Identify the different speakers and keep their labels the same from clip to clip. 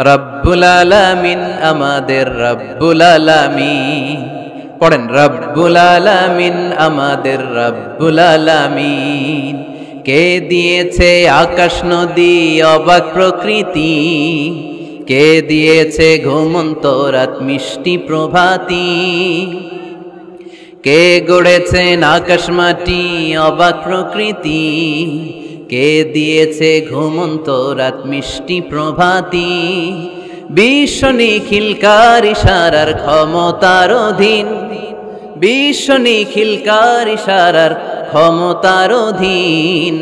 Speaker 1: রব্বুল আলামিন আমাদের রব্বুল আলামিন। পড়েন, রব্বুল আলামিন আমাদের রব্বুল আলামিন। কে দিয়েছে আকাশ নদী অবাক প্রকৃতি, কে দিয়েছে ঘুমন্ত রাত মিষ্টি প্রভাতী, কে গড়েছেন আকাশ মাটি অবাক প্রকৃতি, কে দিয়েছে ঘুমন্ত রাত মিষ্টি প্রভাতী। বিশ্ব নিখিলকার ইশারার ক্ষমতার অধীন, বিশ্ব নিখিলকার ইশারার ক্ষমতার অধীন।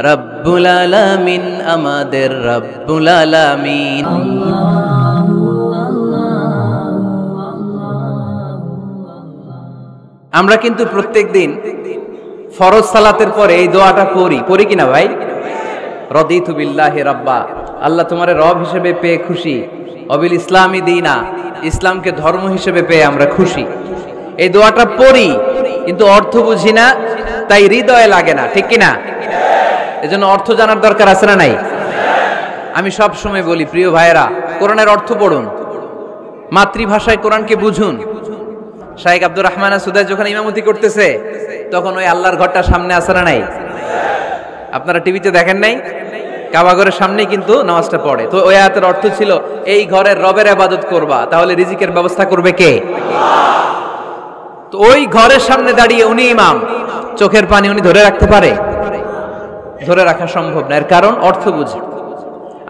Speaker 1: রব্বুল আলামিন আমাদের রব্বুল আলামিন। আমরা কিন্তু প্রত্যেকদিন ফরজ সালাতের পরে এই দোয়াটা পড়ি কিনা ভাই? রদিতু বিল্লাহি রাব্বা, আল্লাহ তোমারে রব হিসেবে পেয়ে খুশি, অবিল ইসলামী দীনা, ইসলামকে ধর্ম হিসেবে পেয়ে আমরা খুশি। এই দোয়াটা পড়ি কিন্তু অর্থ বুঝি না, তাই হৃদয়ে লাগে না, ঠিক কিনা? এজন্য অর্থ জানার দরকার আছে না নাই? আমি সব সময় বলি, প্রিয় ভাইয়েরা, কোরআনের অর্থ পড়ুন, মাতৃভাষায় কোরআনকে বুঝুন। শাইখ আব্দুর রহমান সুদাই যখন ইমামতি করতেছে তখন ওই আল্লাহর ঘরটা সামনে আছে না নাই? আপনারা টিভিতে দেখেন নাই? কাবা ঘরের সামনেই কিন্তু নামাজটা পড়ে। তো ওই আয়াতের অর্থ ছিল, এই ঘরের রবের ইবাদত করবা, তাহলে রিজিকের ব্যবস্থা করবে কে? তো ওই ঘরের সামনে দাঁড়িয়ে উনি ইমাম, চোখের পানি উনি ধরে রাখতে পারে? ধরে রাখা সম্ভব না। এর কারণ অর্থ বুঝে।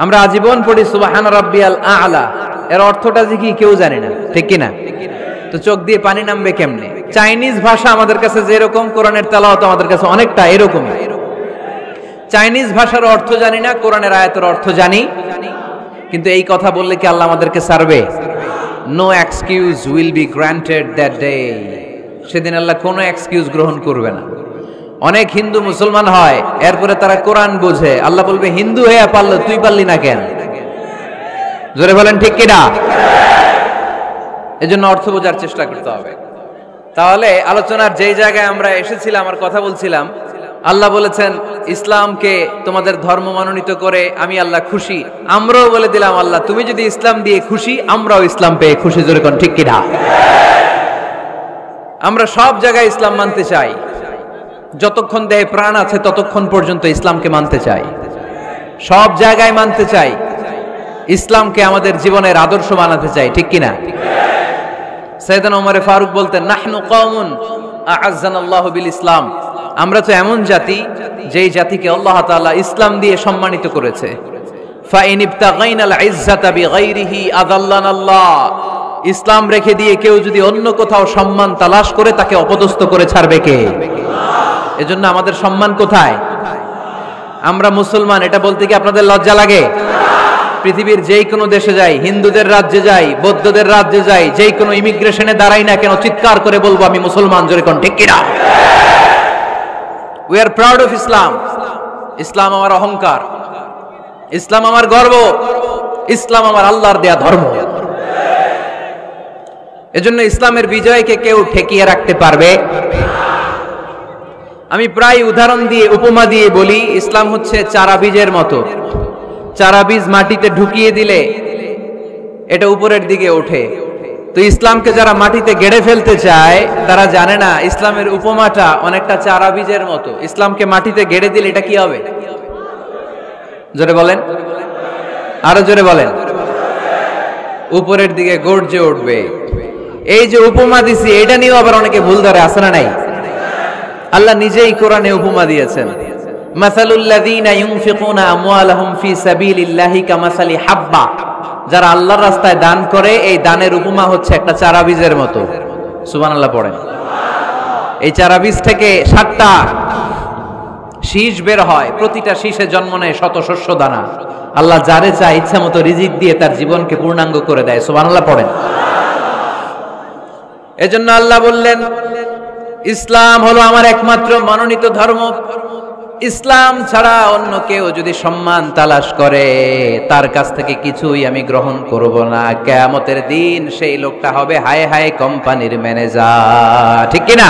Speaker 1: আমরা আজীবন পড়ি সুবহান রাব্বিয়াল আ'লা, এর অর্থটা যে কি কেউ জানে না, ঠিক কিনা? তো চোখ দিয়ে পানি নামবে কেমনে? চাইনিজ ভাষা আমাদের কাছে যেরকম, কোরআনের তেলাওয়াত আমাদের কাছে অনেকটা এরকমই। চাইনিজ ভাষার অর্থ জানি না, কোরআনের আয়াতের অর্থ জানি, কিন্তু এই কথা বললে কি আল্লাহ আমাদেরকে ছাড়বে? No excuse will be granted that day. সেদিন আল্লাহ কোনো এক্সকিউজ গ্রহণ করবে না। অনেক হিন্দু মুসলমান হয়, এরপরে তারা কোরআন বোঝে, আল্লাহ বলবে, হিন্দু হয়ে পারলো, তুই পারলি না কেন? জোরে বলেন ঠিক কিনা? এজন্য অর্থ বোঝার চেষ্টা করতে হবে। তাহলে আলোচনার যেই জায়গায় আমরা এসেছিলাম, আর কথা বলছিলাম, আল্লাহ বলেছেন ইসলামকে তোমাদের ধর্ম মনোনীত করে আমি আল্লাহ খুশি। আমরাও বলে দিলাম, আল্লাহ তুমি যদি ইসলাম দিয়ে খুশি, আমরাও ইসলাম পেয়ে খুশি। জোরে কোন ঠিক কিনা? আমরা সব জায়গায় ইসলাম মানতে চাই, যতক্ষণ দেহে প্রাণ আছে ততক্ষণ পর্যন্ত ইসলামকে মানতে চাই, সব জায়গায় মানতে চাই, ইসলামকে আমাদের জীবনের আদর্শ বানাতে চাই, ঠিক কিনা? সাইয়েদনা ওমর ফারুক বলতেন, নাহনু কওমুন আ'আজ্জানাল্লাহু বিল ইসলাম, আমরা তো এমন জাতি যেই জাতিকে আল্লাহ তাআলা ইসলাম দিয়ে সম্মানিত করেছে। ফা ইন ইবতাগাইনাল ইজ্জাতা বিগাইরিহি আযাল্লানাল্লাহ, ইসলাম রেখে দিয়ে কেউ যদি অন্য কোথাও সম্মান তালাশ করে, তাকে অপদস্থ করে ছাড়বে কে? এজন্য আমাদের সম্মান কোথায়? আমরা মুসলমান, এটা বলতে কি আপনাদের লজ্জা লাগে? পৃথিবীর যেই কোনো দেশে যাই, হিন্দুদের রাজ্যে যাই, বৌদ্ধদের রাজ্যে যাই, যেই কোনো ইমিগ্রেশনে দাঁড়াই না কেন, চিৎকার করে বলবো আমি মুসলমান। জোরে কোন ঠিক কিনা? We are proud of Islam. ইসলাম আমার অহংকার, ইসলাম আমার গর্ব, ইসলাম আমার আল্লাহর দেয়া ধর্ম। এজন্য ইসলামের বিজয়কে কেউ ঠেকিয়ে রাখতে পারবে? আমি প্রায় উদাহরণ দিয়ে, উপমা দিয়ে বলি, ইসলাম হচ্ছে চারা বীজের মতো। চারা বীজ মাটিতে ঢুকিয়ে দিলে এটা উপরের দিকে ওঠে। তো ইসলামকে যারা মাটিতে গেড়ে ফেলতে চায়, তারা জানে না ইসলামের উপমাটা অনেকটা চারা বীজের মতো। ইসলামকে মাটিতে গেড়ে দিলে এটা কি হবে? জোরে বলেন, আরো জোরে বলেন। উপরের দিকে গর্জে উঠবে। এই যে উপমা দিছি, এটা নিয়েও আবার অনেকে ভুল ধরে, আছে না নাই? আল্লাহ নিজেই কোরআনে উপমা দিয়েছেন, মাসালুল লাযীনা ইউনফিকুনা আমওয়ালাহুম ফি সাবিলিল্লাহি কামাসালি হাব্বা, যারা আল্লাহর রাস্তায় দান করে, এই দানের উপমা হচ্ছে একটা চারা বীজের মতো। সুবহানাল্লাহ পড়েন। এই চারা বীজ থেকে 7টা শীষ বের হয়, প্রতিটা শীষে জন্ম নেয় শত শস্য দানা। আল্লাহ যারে চায় ইচ্ছা মতো রিজিক দিয়ে তার জীবনকে পূর্ণাঙ্গ করে দেয়। সুবহানাল্লাহ পড়েন। এজন্য আল্লাহ বললেন, ইসলাম হলো আমার একমাত্র মনোনীত ধর্ম। ইসলাম ছাড়া অন্য কেউ যদি সম্মান তালাশ করে, তার কাছ থেকে কিছুই আমি গ্রহণ করব না। কিয়ামতের দিন সেই লোকটা হবে হায় হায় কোম্পানির ম্যানেজার, ঠিক কিনা?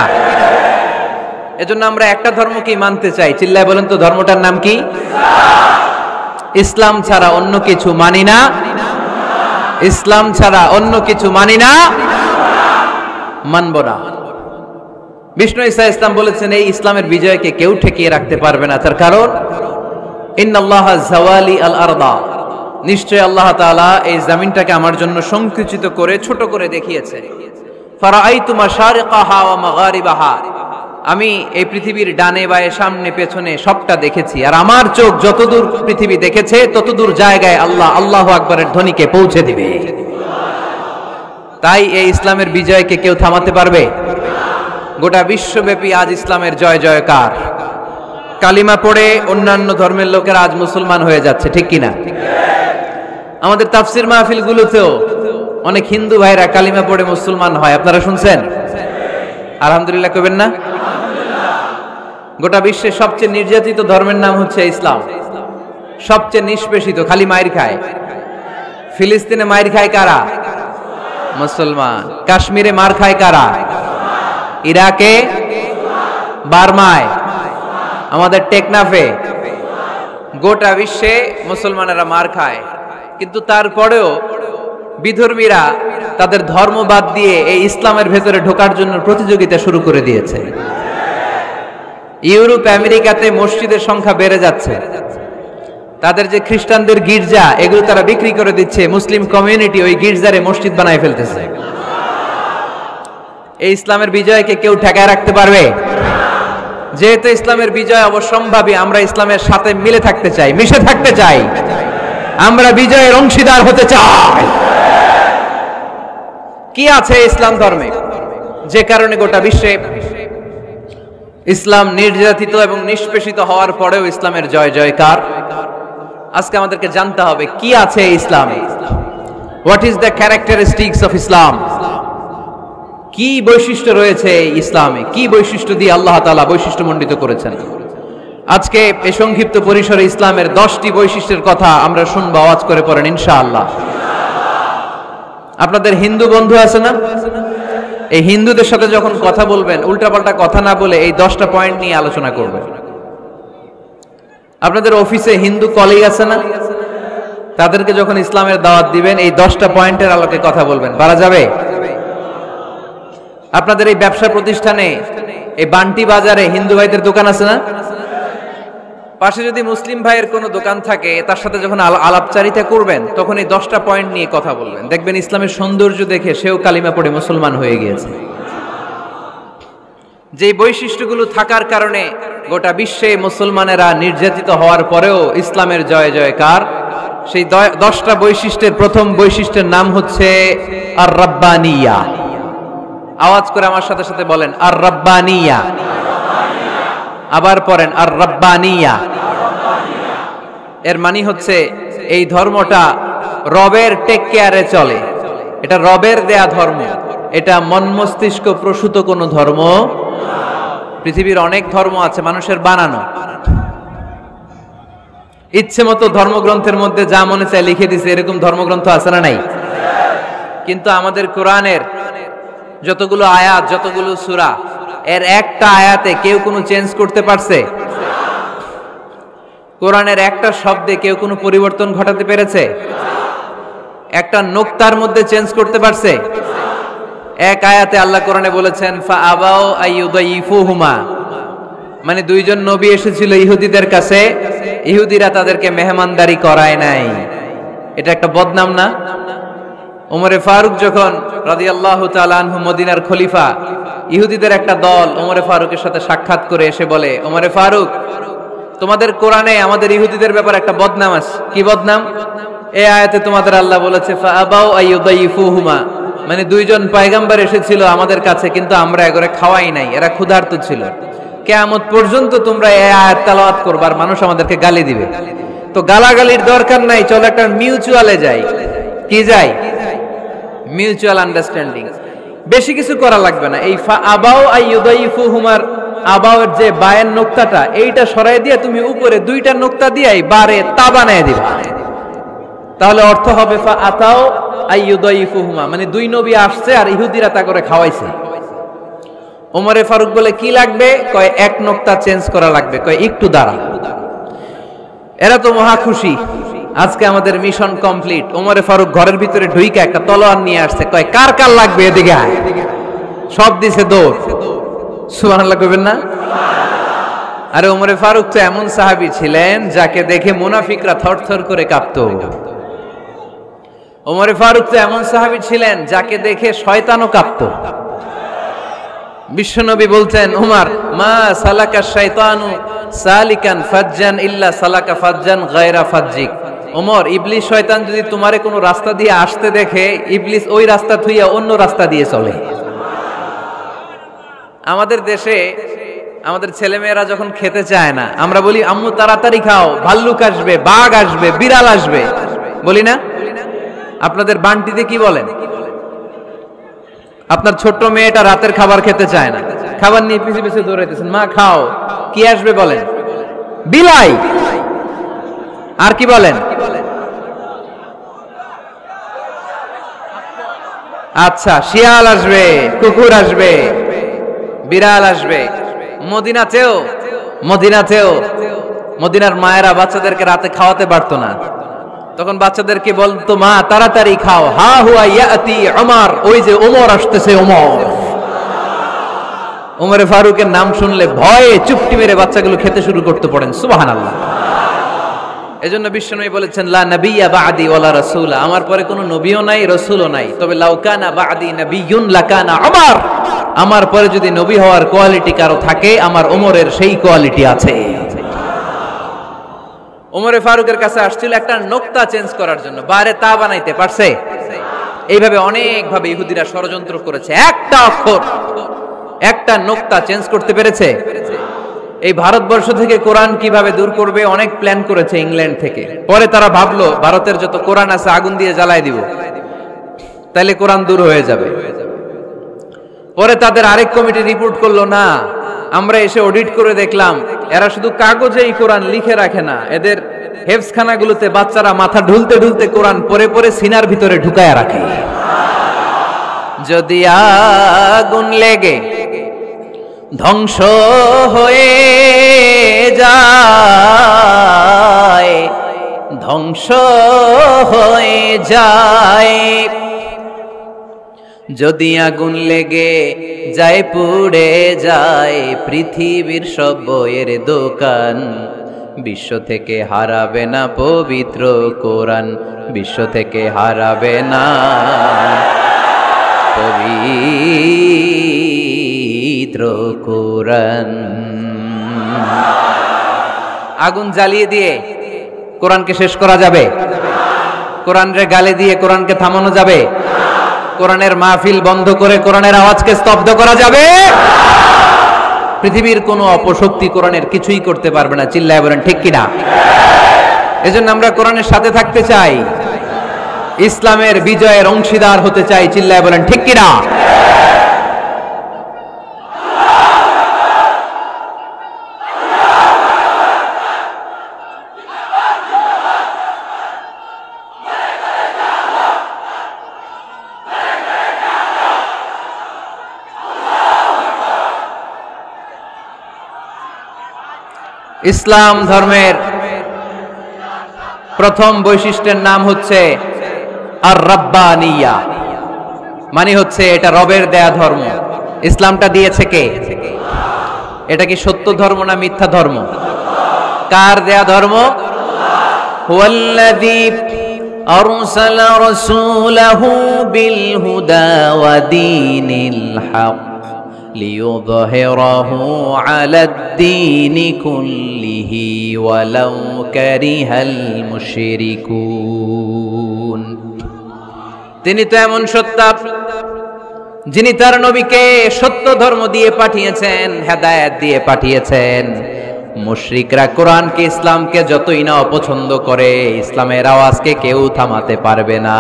Speaker 1: এজন্য আমরা একটা ধর্মকেই মানতে চাই। চিল্লায় বলেন তো, ধর্মটার নাম কি? ইসলাম ছাড়া অন্য কিছু মানি না। ইসলাম ছাড়া অন্য কিছু মানি না, মানব না। বিষ্ণু ঈসা ইসলাম বলেছেন এই ইসলামের বিজয়কে কেউ ঠেকিয়ে রাখতে পারবে না। তার কারণ ইন্নাল্লাহা যাওয়ালি আল আরদা, নিশ্চয় আল্লাহ তাআলা এই জমিনটাকে আমার জন্য সংকুচিত করে ছোট করে দেখিয়েছে। ফারাআইতু মাশারিকাহা ওয়া মাগারিবাহা, আমি এই পৃথিবীর ডানে বায়ে সামনে পেছনে সবটা দেখেছি, আর আমার চোখ যতদূর পৃথিবী দেখেছে ততদূর জায়গায় আল্লাহ আল্লাহু আকবারের ধ্বনিকে পৌঁছে দিবে। তাই এই ইসলামের বিজয়কে কেউ থামাতে পারবে? গোটা বিশ্বব্যাপী আজ ইসলামের জয় জয়কার। কালিমা পড়ে অন্যান্য ধর্মের লোকেরা আজ মুসলমান হয়ে যাচ্ছে, ঠিক কিনা? আমাদের তাফসির মাহফিলগুলোতেও অনেক হিন্দু ভাইরা কালিমা পড়ে মুসলমান হয়, আপনারা শুনছেন? আলহামদুলিল্লাহ কইবেন না? গোটা বিশ্বের সবচেয়ে নির্যাতিত ধর্মের নাম হচ্ছে ইসলাম, সবচেয়ে নিষ্পেষিত, খালি মাইর খায়। ফিলিস্তিনে মাইর খায় কারা? মুসলমান। কাশ্মীরে মার খায় কারা? ইরাকে, বার্মায়, আমাদের টেকনাফে, গোটা বিশ্বে মুসলমানেরা মার খায়। কিন্তু তারপরেও বিধর্মীরা তাদের ধর্ম বাদ দিয়ে এই ইসলামের ভেতরে ঢোকার জন্য প্রতিযোগিতা শুরু করে দিয়েছে। ইউরোপ আমেরিকাতে মসজিদের সংখ্যা বেড়ে যাচ্ছে, তাদের যে খ্রিস্টানদের গির্জা এগুলো তারা বিক্রি করে দিচ্ছে, মুসলিম কমিউনিটি ওই গির্জারে মসজিদ বানায় ফেলতেছে। এই ইসলামের বিজয়কে কেউ ঠেকায় রাখতে পারবে? যেহেতু ইসলামের বিজয় অবশ্যম্ভাবী, আমরা ইসলামের সাথে মিলে থাকতে চাই, মিশে থাকতে চাই, আমরা বিজয়ের অংশীদার হতে চাই। কি আছে ইসলাম ধর্মে যে কারণে গোটা বিশ্বে ইসলাম নির্যাতিত এবং নিষ্পেষিত হওয়ার পরেও ইসলামের জয় জয়কার? আজকে আমাদেরকে জানতে হবে কি আছে ইসলামে। What is the characteristics of Islam? কি বৈশিষ্ট্য রয়েছে ইসলামে, কি বৈশিষ্ট্য দিয়ে আল্লাহ তাআলা বৈশিষ্ট্যমণ্ডিত করেছেন? আজকে এই সংক্ষিপ্ত পরিসরে ইসলামের 10টি বৈশিষ্ট্যের কথা আমরা শুনবো, আওয়াজ করে পড়েন ইনশাআল্লাহ। আপনাদের হিন্দু বন্ধু আছে না? এই হিন্দুদের সাথে যখন কথা বলবেন উল্টাপাল্টা কথা না বলে এই 10টা পয়েন্ট নিয়ে আলোচনা করবেন। আপনাদের অফিসে হিন্দু কলিগ আছে না? তাদেরকে যখন ইসলামের দাওয়াত দিবেন এই 10টা পয়েন্টের আলোকে কথা বলবেন, পারা যাবে? আপনাদের এই ব্যবসা প্রতিষ্ঠানে, এই বান্টি বাজারে হিন্দু ভাইদের দোকান আছে না? পাশে যদি মুসলিম ভাইয়ের কোনো দোকান থাকে তার সাথে যখন আলাপচারিতা করবেন তখন এই 10টা পয়েন্ট নিয়ে কথা বলবেন, দেখবেন ইসলামের সৌন্দর্য দেখে সেও কালিমা পড়ে মুসলমান হয়ে গিয়েছে। যে বৈশিষ্ট্যগুলো থাকার কারণে গোটা বিশ্বে মুসলমানেরা নির্যাতিত হওয়ার পরেও ইসলামের জয় জয়কার, সেই 10টা বৈশিষ্ট্যের প্রথম বৈশিষ্ট্যের নাম হচ্ছে আর রাব্বানিয়া। আওয়াজ করে আমার সাথে সাথে বলেন আর রাব্বানিয়া। আবার পড়েন আর রাব্বানিয়া। এর মানে হচ্ছে এই ধর্মটা রবের টেক কেয়ারে চলে, এটা রবের দেয়া ধর্ম, এটা মন মস্তিষ্ক প্রসূত কোনো ধর্ম। পৃথিবীর অনেক ধর্ম আছে মানুষের বানানো, ইচ্ছে মতো ধর্মগ্রন্থের মধ্যে যা মনে চায় লিখে দিছে, এরকম ধর্মগ্রন্থ আছে না নাই? কিন্তু আমাদের কোরআনের যতগুলো আয়াত, যতগুলো সূরা, এর একটা আয়াতে কেউ কোনো চেঞ্জ করতে পারছে? কোরআনের একটা শব্দে কেউ কোনো পরিবর্তন ঘটাতে পেরেছে? একটা নোক্তার মধ্যে চেঞ্জ করতে পারছে? এক আয়াতে আল্লাহ কোরআনে বলেছেন ফাআবাউ আইয়ুদাইফুহুমা, মানে দুইজন নবী এসেছিল ইহুদিদের কাছে, ইহুদিরা তাদেরকে মেহমানদারি করায় নাই। এটা একটা বদনাম না? ওমরে ফারুক যখন রাদিয়াল্লাহু তাআলা আনহু মদিনার খলিফা, ইহুদিদের একটা দল ওমরে ফারুকের সাথে সাক্ষাৎ করে এসে বলে, ওমরে ফারুক, তোমাদের কোরআনে আমাদের ইহুদিদের ব্যাপারে একটা বদনাম আছে। কি বদনাম? এই আয়াতে তোমাদের আল্লাহ বলেছে ফাআবাউ আইয়ুদাইফুহুমা, মানে দুইজন পয়গম্বর এসেছিল আমাদের কাছে কিন্তু আমরা এগরে খাওয়াই নাই, এরা ক্ষুধার্ত ছিল। কিয়ামত পর্যন্ত তোমরা এই আয়াত তেলাওয়াত করবে আর মানুষ আমাদেরকে গালি দিবে। তো গালাগালির দরকার নাই, চলো একটা মিউচুয়ালে যাই। কি যাই? Mutual understanding. বেশি কিছু করা লাগবে না। এই ফাআবাউ আইয়ুদাইফুহুমার আবাউর যে বায়ের নোক্তাটা, এইটা সরাই দিয়ে তুমি উপরে দুইটা নোক্তা দিয়েই বারে তা বানায় দিবা, তাহলে অর্থ হবে ফাআতাউ আইয়ুদাইফুহুমা, মানে দুই নবী আসছে আর ইহুদিরা তা করে খাওয়াইছে। ওমরে ফারুক বলে কি লাগবে? কয় এক নোক্তা চেঞ্জ করা লাগবে। কয় একটু দাঁড়া। এরা তো মহা খুশি, আজকে আমাদের মিশন কমপ্লিট। ওমরে ফারুক ঘরের ভিতরে ঢুইকা একটা তলোয়ার নিয়ে আসছে, কয় কার কার লাগবে এদিকে আয়। সব দিছে দৌড়। সুবহানাল্লাহ কইবেন না? আরে ওমরে ফারুক তো এমন সাহাবী ছিলেন যাকে দেখে মুনাফিকরা থরথর করে কাঁপতো। ওমরে ফারুক তো এমন সাহাবী ছিলেন যাকে দেখে শয়তানও কাঁপতো। বিশ্বনবী বলতেন, ওমর মা সালাকা শাইতানু সালিকান ফাজ্জান ইল্লা সালাকা ফাজ্জান গায়রা ফাজ্জিক। ওমর, ইবলিস শয়তান যদি তোমারে কোনো রাস্তা দিয়ে আসতে দেখে, ইবলিস ওই রাস্তা থুইয়া অন্য রাস্তা দিয়ে চলে। আমাদের দেশে আমাদের ছেলেমেয়েরা যখন খেতে চায় না, আমরা বলি আম্মু তাড়াতাড়ি খাও, ভাল্লুক আসবে, বাঘ আসবে, বিড়াল আসবে, বলি না? আপনাদের বান্টিতে কি বলেন? আপনার ছোট্ট মেয়েটা রাতের খাবার খেতে চায় না, খাবার নিয়ে পিছে পিছে দৌড়াইতেছেন, মা খাও, কি আসবে বলেন? বিলাই। আর কি বলেন? আচ্ছা, শিয়াল আসবে, কুকুর আসবে, বিড়াল আসবে। মদিনাতেও মদিনার মায়েরা বাচ্চাদেরকে রাতে খাওয়াতে পারতো না, তখন বাচ্চাদেরকে বলতো, মা তাড়াতাড়ি খাও, হা হুয়া ইয়াতি ওমর, ওই যে ওমর আসতেছে। ওমরে ফারুকের নাম শুনলে ভয়ে চুপটি মেরে বাচ্চাগুলো খেতে শুরু করতে পড়েন। সুবহানাল্লাহ। এজন্য বিশ্বনবী বলেছেন, লা নাবিয়্যা বা'দি ওয়ালা রাসূলা, আমার পরে কোনো নবীও নাই, রাসূলও নাই, তবে লাউ কানা বা'দি নাবিয়্যুন লাকানা ওমর, আমার পরে যদি নবী হওয়ার কোয়ালিটি কারো থাকে, আমার ওমরের সেই কোয়ালিটি আছে। ওমরে ফারুকের কাছে আসছিল একটা নোক্তা চেঞ্জ করার জন্য, বাইরে তা বানাইতে পারছে? এইভাবে অনেক ভাবে ইহুদিরা ষড়যন্ত্র করেছে, একটা অক্ষর, একটা নোক্তা চেঞ্জ করতে পেরেছে? এই ভারতবর্ষ থেকে কোরআন কিভাবে দূর করবে অনেক প্ল্যান করেছে ইংল্যান্ড থেকে। পরে তারা ভাবলো ভারতের যত কোরআন আছে আগুন দিয়ে জ্বালায় দিব, তাইলে কোরআন দূর হয়ে যাবে। পরে তাদের আরেক কমিটি রিপোর্ট করলো, না, আমরা এসে অডিট করে দেখলাম এরা শুধু কাগজেই কোরআন লিখে রাখে না, এদের হেফজখানাগুলোতে বাচ্চারা মাথা ঢুলতে ঢুলতে কোরআন পড়ে পড়ে সিনার ভিতরে ঢুকায় রাখে। যদি আগুন লেগে ধ্বংস হয়ে যায়, ধ্বংস হয়ে যায়, যদি আগুন লেগে যায় পুড়ে যায় পৃথিবীর সব বইয়ের দোকান, বিশ্ব থেকে হারাবে না পবিত্র কোরআন, বিশ্ব থেকে হারাবে না পবিত্র কোরআন। আগুন জ্বালিয়ে দিয়ে কোরআনকে শেষ করা যাবে? কোরআনরে গালে দিয়ে কোরআনকে থামানো যাবে? কোরআনের মাহফিল বন্ধ করে কোরআনের আওয়াজকে স্তব্ধ করা যাবে? পৃথিবীর কোনো অপশক্তি কোরআনের কিছুই করতে পারবে না। চিল্লায় বলেন ঠিক কিনা? এজন্য আমরা কোরআনের সাথে থাকতে চাই, ইসলামের বিজয়ের অংশীদার হতে চাই। চিল্লায় বলেন ঠিক কিনা? ইসলাম ধর্মের প্রথম বৈশিষ্ট্যের নাম হচ্ছে আর রাব্বানিয়া, মানে হচ্ছে এটা রবের দেয়া ধর্ম। ইসলামটা দিয়েছে কে? এটা কি সত্য ধর্ম না মিথ্যা ধর্ম? কার দেয়া ধর্ম? হুয়াল্লাযী আরসালা রাসূলাহু বিল হুদা ওয়া দীনিল হক লিইয়ুযহিরাহু আলাদ-দীনি কুল্লিহি ওয়ালাউ কারিহাল মুশরিকুন। তিনি তো এমন সত্তা যিনি তার নবীকে সত্য ধর্ম দিয়ে পাঠিয়েছেন, হেদায়েত দিয়ে পাঠিয়েছেন। মুশরিকরা কোরআনকে, ইসলামকে যতই না অপছন্দ করে, ইসলামের আওয়াজকে কেউ থামাতে পারবে না।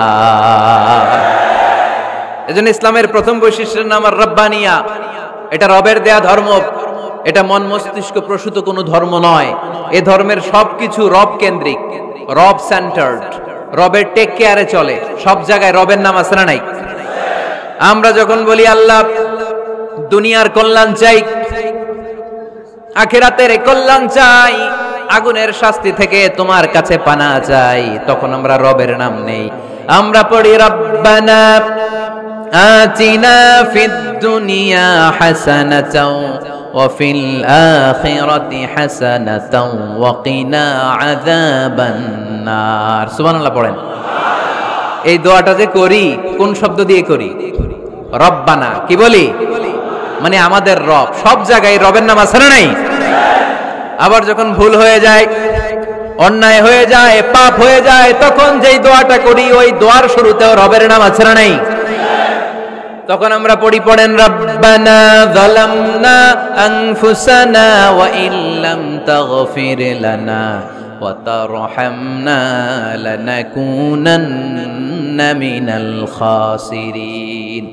Speaker 1: এজন্য ইসলামের প্রথম বৈশিষ্ট্যের নাম আর রাব্বানিয়া। এটা রবের দেয়া ধর্ম, এটা মন মস্তিষ্ক প্রসূত কোনো ধর্ম নয়। এ ধর্মের সবকিছু রব কেন্দ্রিক, রব সেন্টার্ড, রবের টেক কেয়ারে চলে। সব জায়গায় রবের নাম আছে না নাই? আমরা যখন বলি আল্লাহ দুনিয়ার কল্যাণ চাই, আখিরাতের কল্যাণ চাই, আগুনের শাস্তি থেকে তোমার কাছে পানা চাই, তখন আমরা রবের নাম নেই। আমরা পড়ি রব্বানা আতিনা ফিদ দুনিয়া হাসানাতাও ওয়া ফিল আখিরাতি হাসানাতাও ওয়া কিনা আযাবান নার। সুবহানাল্লাহ পড়েন। এই দোয়াটা যে করি কোন শব্দ দিয়ে করি? রব্বানা। কি বলি? মানে আমাদের রব। সব জায়গায় রবের নাম আছে না নাই? আবার যখন ভুল হয়ে যায়, অন্যায় হয়ে যায়, পাপ হয়ে যায়, তখন যেই দোয়াটা করি ওই দোয়ার শুরুতেও রবের নাম আছে না নাই? তখন আমরা পড়েন রব্বানা যালামনা আনফুসানা ওয়া ইল্লাম তাগফির লানা ওয়া তারহামনা লানাকুনান্না মিনাল খাসিরিন।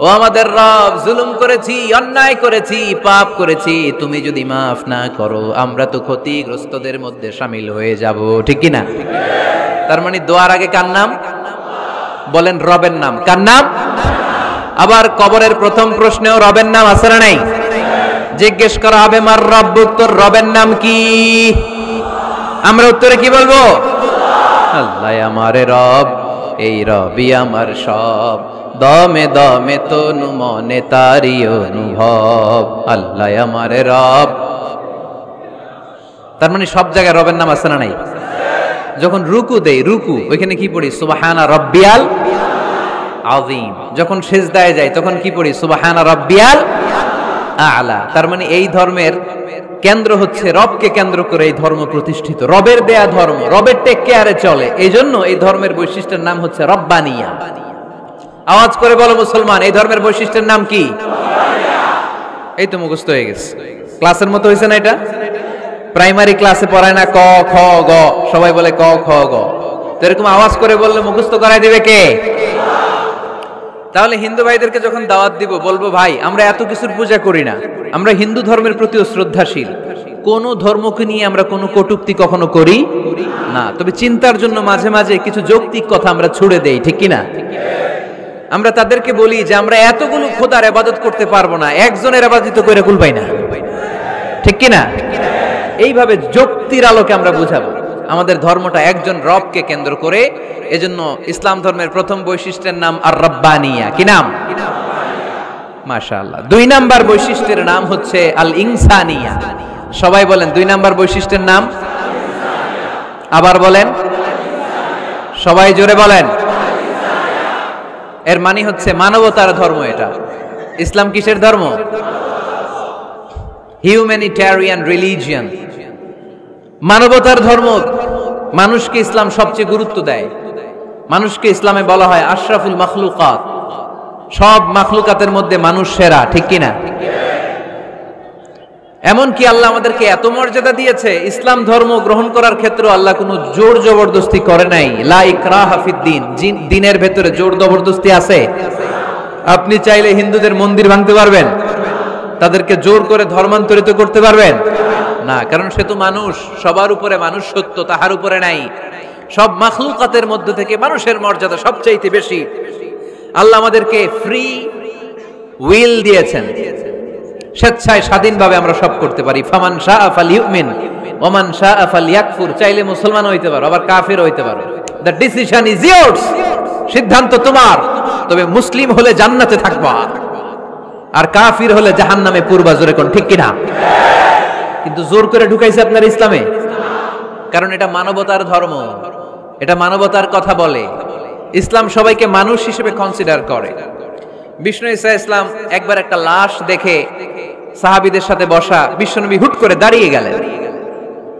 Speaker 1: ও আমাদের রব, জুলুম করেছি, অন্যায় করেছি, পাপ করেছি, তুমি যদি মাফ না করো আমরা তো ক্ষতিগ্রস্তদের মধ্যে শামিল হয়ে যাব। ঠিক কি না? তার মানে দোয়ার আগে কার নাম? বলেন রবের নাম। কার নাম? আবার কবরের প্রথম প্রশ্নেও রবের নাম আছে না নাই? জিজ্ঞেস করা হবে মার রব্বুক, তোর রবের নাম কি? আমরা উত্তরে কি বলবো? আল্লাহ আমার রব, এই রবই আমার সব, দমে দমে তনু মনে তারি অনুভব, আল্লাহ আমার রব। তার মানে সব জায়গায় রবের নাম আছে না নাই? যখন রুকু দেই, রুকু ওইখানে কি পড়ি? সুবহানা রাব্বিয়াল আযীম। যখন সিজদায় যাই তখন কি পড়ি? সুবহানা রাব্বিয়াল আ'লা। তার মানে এই ধর্মের কেন্দ্র হচ্ছে রবকে কেন্দ্র করে এই ধর্ম প্রতিষ্ঠিত, রবের দেয়া ধর্ম, রবের টেক কেয়ারে চলে। এই জন্য এই ধর্মের বৈশিষ্ট্যের নাম হচ্ছে রব্বানিয়া। আওয়াজ করে বলো মুসলমান, এই ধর্মের বৈশিষ্ট্যের নাম কি? এই তো মুখস্থ হয়ে গেছে। ক্লাসের মতো হয়েছে না এটা? প্রাইমারি ক্লাসে পড়ায় না ক খ গ, সবাই বলে ক খ গ। তো এরকম আওয়াজ করে বললে মুখস্থ করাই দিবে কে? তাহলে হিন্দু ভাইদেরকে যখন দাওয়াত দিব বলবো, ভাই আমরা এত কিছুর পূজা করি না, আমরা হিন্দু ধর্মের প্রতিও শ্রদ্ধাশীল, কোন ধর্মকে নিয়ে আমরা কোনো কটূক্তি কখনো করি না, তবে চিন্তার জন্য মাঝে মাঝে কিছু যৌক্তিক কথা আমরা ছুড়ে দেই। ঠিক কিনা? আমরা তাদেরকে বলি যে আমরা এতগুলো খোদার ইবাদত করতে পারবো না, একজনের ইবাদত করে কুল পাই না। ঠিক কিনা? এইভাবে যুক্তির আলোকে আমরা বুঝাবো আমাদের ধর্মটা একজন রবকে কেন্দ্র করে। এজন্য ইসলাম ধর্মের প্রথম বৈশিষ্ট্যের নাম আর রব্বানিয়া। কি নাম? মাশাআল্লাহ। 2 নাম্বার বৈশিষ্ট্যের নাম হচ্ছে আল ইনসানিয়া। সবাই বলেন 2 নাম্বার বৈশিষ্ট্যের নাম। আবার বলেন, সবাই জোরে বলেন। এর মানে হচ্ছে মানবতার ধর্ম। এটা ইসলাম কিসের ধর্ম? হিউম্যানিটেরিয়ান রিলিজিয়ন, মানবতার ধর্ম। মানুষকে ইসলাম সবচেয়ে গুরুত্ব দেয়। মানুষকে ইসলামে বলা হয় আশরাফুল মাখলুকাত, সব মাখলুকাতের মধ্যে মানুষ সেরা। ঠিক কিনা? এমনকি আল্লাহ আমাদেরকে এত মর্যাদা দিয়েছে, ইসলাম ধর্ম গ্রহণ করার ক্ষেত্রে আল্লাহ কোনো জোর জবরদস্তি করে নাই। লা ইকরাহা ফিদ্দিন, দ্বীনের ভেতরে জোর জবরদস্তি আছে? আপনি চাইলে হিন্দুদের মন্দির ভাঙতে পারবেন, তাদেরকে জোর করে ধর্মান্তরিত করতে পারবেন না, কারণ সে তো মানুষ, সবার উপরে মানুষ সত্য, তাহার উপরে নাই। সব মাখলুকাতের মধ্যে থেকে মানুষের মর্যাদা সবচাইতে বেশি। আল্লাহ আমাদেরকে ফ্রি উইল দিয়েছেন, স্বেচ্ছায় স্বাধীনভাবে আমরা সব করতে পারি। ফামান শাআ ফালইউমিন ওয়া মান শাআ ফালইয়াকফুর। চাইলে মুসলমান হইতে পারো, আবার কাফির হইতে পারো। দ্য ডিসিশন ইজ ইয়ার্স, সিদ্ধান্ত তোমার। তবে মুসলিম হলে জান্নাতে থাকবা, আর কাফির হলে জাহান্নামে পূর্বা। জোরে কোন ঠিক কিনা? কিন্তু জোর করে ঢুকাইছে আপনার ইসলামে, কারণ এটা মানবতার ধর্ম, এটা মানবতার কথা বলে। ইসলাম সবাইকে মানুষ হিসেবে কনসিডার করে। বিষ্ণু ঈসা ইসলাম একবার একটা লাশ দেখে সাহাবীদের সাথে বসা, বিশ্বনবী হুট করে দাঁড়িয়ে গেলেন।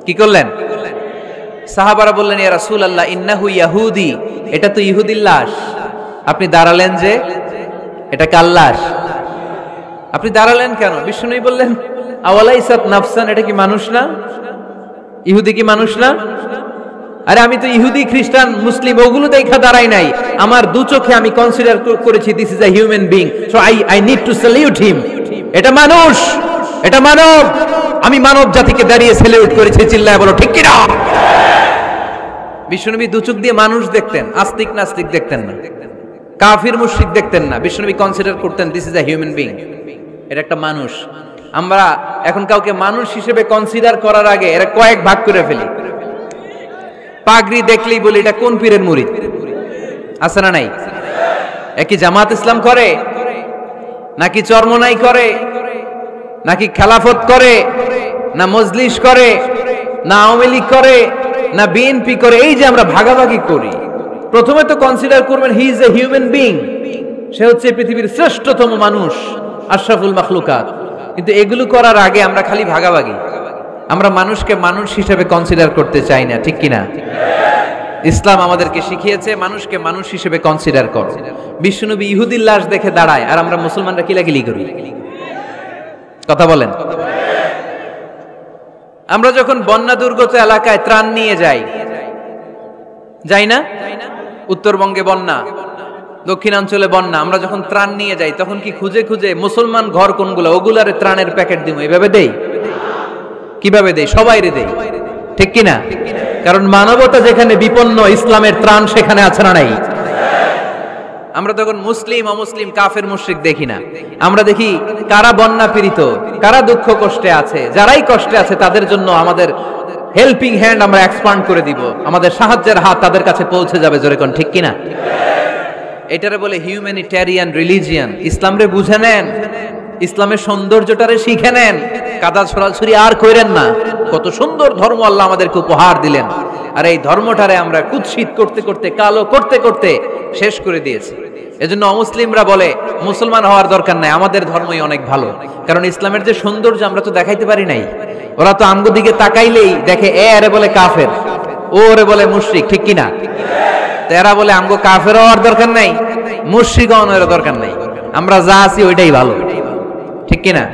Speaker 1: কি করলেন? সাহাবারা বললেন, ইয়া রাসূলুল্লাহ ইন্নাহু ইয়াহুদি, এটা তো ইহুদির লাশ। আপনি দাঁড়ালেন যে, এটা কার লাশ? আপনি দাঁড়ালেন কেন? বিষ্ণুনবী বললেন, আওয়ালাইসাত নাফসান, এটা কি মানুষ না? ইহুদি কি মানুষ না? আরে আমি তো ইহুদি, খ্রিস্টান, মুসলিম ওগুলো দেখা দাঁড়াই নাই, আমার দু চোখে আমি কনসিডার করেছি this is a human being, so I need to salute হিম। এটা মানুষ, এটা মানব, আমি মানব জাতিকে দাঁড়িয়ে স্যালিউট করেছি। চিল্লায় বলো ঠিক কিনা? বিশ্বনবী দু চোখ দিয়ে মানুষ দেখতেন, আস্তিক নাস্তিক দেখতেন না, কাফির মুশরিক দেখতেন না। বিশ্বনবী কনসিডার করতেন this is a human being, এটা একটা মানুষ। আমরা এখন কাউকে মানুষ হিসেবে কনসিডার করার আগে এরা কয়েক ভাগ করে ফেলি। পাগড়ি দেখলেই বলি এটা কোন পীরের মুরিদ, আছে না নাই? একই জামাত ইসলাম করে, নাকি চরমনাই করে, নাকি খেলাফত করে, না মজলিস করে, না আওয়ামী লীগ করে, না বিএনপি করে? এই যে আমরা ভাগাভাগি করি, প্রথমে তো কনসিডার করবেন he is a human being, সে হচ্ছে পৃথিবীর শ্রেষ্ঠতম মানুষ, আশরাফুল মাখলুকাত। কিন্তু এগুলো করার আগে আমরা খালি ভাগাভাগি, আমরা মানুষকে মানুষ হিসেবে কনসিডার করতে চাই না, ঠিক কিনা? ইসলাম আমাদেরকে শিখিয়েছে মানুষকে মানুষ হিসেবে কনসিডার কর। বিশ্বনবী ইহুদির লাশ দেখে দাঁড়ায়, আর আমরা মুসলমানরা কিলাকিলি করি। কথা বলেন। আমরা যখন বন্যা দুর্গত এলাকায় ত্রাণ নিয়ে যাই না? উত্তরবঙ্গে বন্যা, দক্ষিণাঞ্চলে বন্যা, আমরা যখন ত্রাণ নিয়ে যাই তখন কি খুঁজে খুঁজে মুসলমান ঘর কোনগুলো ওগুলারে ত্রাণের প্যাকেট দিব এইভাবে দেই? কিভাবে দেই? সবাইরে দেই, ঠিক কিনা? কারণ মানবতা যেখানে বিপন্ন, ইসলামের ত্রাণ সেখানে আছে না নাই? আমরা তখন মুসলিম অমুসলিম কাফের মুশরিক দেখি না, আমরা দেখি কারা বন্যা পীড়িত, কারা দুঃখ কষ্টে আছে। যারাই কষ্টে আছে তাদের জন্য আমাদের হেল্পিং হ্যান্ড আমরা এক্সপান্ড করে দিব, আমাদের সাহায্যের হাত তাদের কাছে পৌঁছে যাবে। জোরে কোন ঠিক কিনা? এটারে বলে হিউম্যানিটেরিয়ান রিলিজিয়ান। ইসলামরে বুঝে নেন, ইসলামের সৌন্দর্যটারে শিখে নেন, কাদা ছড়াছড়ি আর কইরেন না। কত সুন্দর ধর্ম আল্লাহ আমাদেরকে উপহার দিলেন, আর এই ধর্মটারে আমরা কুৎসিত করতে করতে, কালো করতে করতে শেষ করে দিয়েছি। এজন্য অমুসলিমরা বলে মুসলমান হওয়ার দরকার নাই, আমাদের ধর্মই অনেক ভালো। কারণ ইসলামের যে সৌন্দর্য আমরা তো দেখাইতে পারি নাই। ওরা তো আমগো দিকে তাকাইলেই দেখে এ আরে বলে কাফের, ও ওরে বলে মুশরিক, ঠিক কিনা? এরা বলে আমগো কাফের হওয়ার দরকার নাই, মুশরিক হওয়ার দরকার নাই, আমরা যা আছি ওইটাই ভালো, ঠিক কিনা?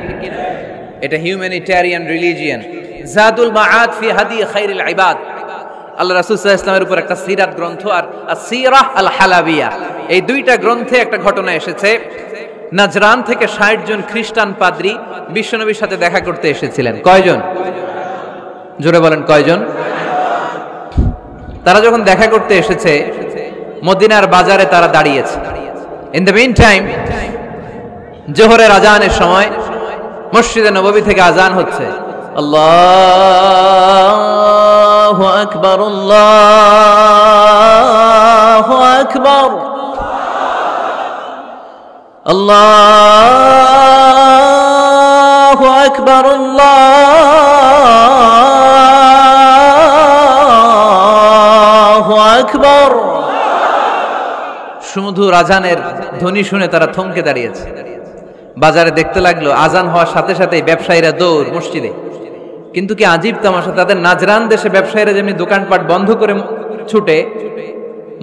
Speaker 1: এটা হিউম্যানিটেরিয়ান রিলিজিয়ান। জাদুল মাআদ ফি হাদি খায়রিল ইবাদ, আল্লাহ রাসূল সাল্লাল্লাহু আলাইহি ওয়াসাল্লামের উপর একটা সিরাত গ্রন্থ আর আসিরাহ আল হালাবিয়া, এই দুইটা গ্রন্থে একটা ঘটনা এসেছে। নাজরান থেকে ৬০ জন খ্রিস্টান পাদ্রী বিশ্বনবীর সাথে দেখা করতে এসেছিলেন। কয়জন? জোরে বলেন কয়জন? তারা যখন দেখা করতে এসেছে মদিনার বাজারে তারা দাঁড়িয়েছে। ইন দ্য মিন টাইম জোহরের আজানের সময় মসজিদে নববী থেকে আজান হচ্ছে। আল্লাহু আকবার, আল্লাহু আকবার, আল্লাহু আকবার, আল্লাহু আকবার। সুমধুর আজানের ধ্বনি শুনে তারা থমকে দাঁড়িয়েছে। বাজারে দেখতে লাগলো আজান হওয়ার সাথে সাথেই ব্যবসায়ীরা দৌড় মসজিদে। কিন্তু কি আজীব তামাশা, তাদের নাজরান দেশে ব্যবসায়ীরা যেমনি দোকানপাট বন্ধ করে ছুটে,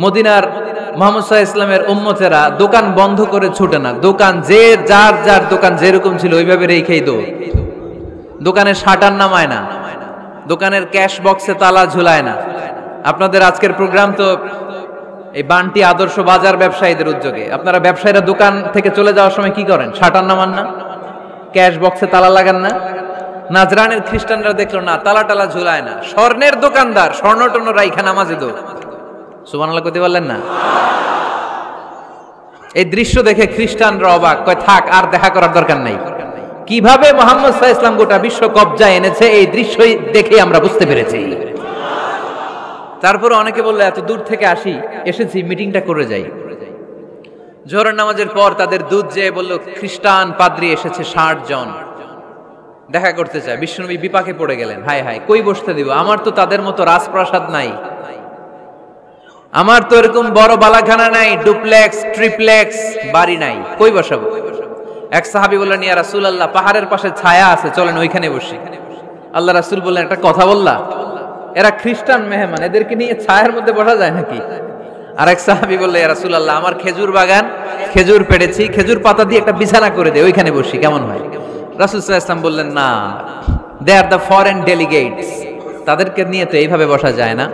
Speaker 1: মদিনার মুহাম্মদ সাল্লাল্লাহু আলাইহি ওয়াসাল্লামের উম্মতেরা দোকান বন্ধ করে ছুটে না। দোকান যে যার যার দোকান যেরকম ছিল ওইভাবে রেখেই দৌড়। দোকানের শাটার নামায় না, দোকানের ক্যাশ বক্সে তালা ঝুলায় না। আপনাদের আজকের প্রোগ্রাম তো এই বান্টি আদর্শ বাজার ব্যবসায়ীদের উদ্যোগে। আপনারা ব্যবসায়ীরা দোকান থেকে চলে যাওয়ার সময় কি করেন? শাটার নামান না, ক্যাশ বক্সে তালা লাগান না। নাজরানের খ্রিস্টানরা দেখলো না, তালা টালা ঝুলায় না। স্বর্ণের দোকানদার স্বর্ণ টর্ণ রাইখা নামাজে দৌড়। সুবহানাল্লাহ কইতে পারলেন না? এই দৃশ্য দেখে খ্রিস্টানরা অবাক, কয় থাক আর দেখা করার দরকার নাই। কিভাবে মুহাম্মদ সাল্লাল্লাহু আলাইহি ওয়াসাল্লাম গোটা বিশ্ব কবজায় এনেছে এই দৃশ্য দেখে আমরা বুঝতে পেরেছি। তারপরে অনেকে বললো এত দূর থেকে এসেছি মিটিংটা করে যাই। জোহরের নামাজের পর তাদের দুধ যেয়ে বলল খ্রিস্টান পাদ্রী এসেছে ৬০ জন দেখা করতে চায়। বিশ্বনবী বিপাকে পড়ে গেলেন, হায় হায় কই বসতে দিব, আমার তো তাদের মতো রাজপ্রাসাদ নাই, আমার তো এরকম বড় বালাখানা নাই, ডুপ্লেক্স ট্রিপ্লেক্স বাড়ি নাই, কই বসাবো? এক সাহাবী বললেন ইয়া রাসূলুল্লাহ পাহাড়ের পাশে ছায়া আছে, চলেন ওইখানে বসি। আল্লাহ রাসূল বললেন একটা কথা বললা, এরা খ্রিস্টান মেহমান, এদেরকে নিয়ে ছায়ার মধ্যে বসা যায় নাকি? আর এক সাহাবী বললেন ইয়া রাসূলুল্লাহ আমার খেজুর বাগান, খেজুর পেড়েছি, খেজুর পাতা দিয়ে একটা বিছানা করে দে, ওইখানে বসি, কেমন হয়? রাসূল সাল্লাল্লাহু আলাইহি ওয়াসাল্লাম বললেন না, দে আর দ্য ফরেন ডেলিগেটস, তাদেরকে নিয়ে তো এইভাবে বসা যায় না।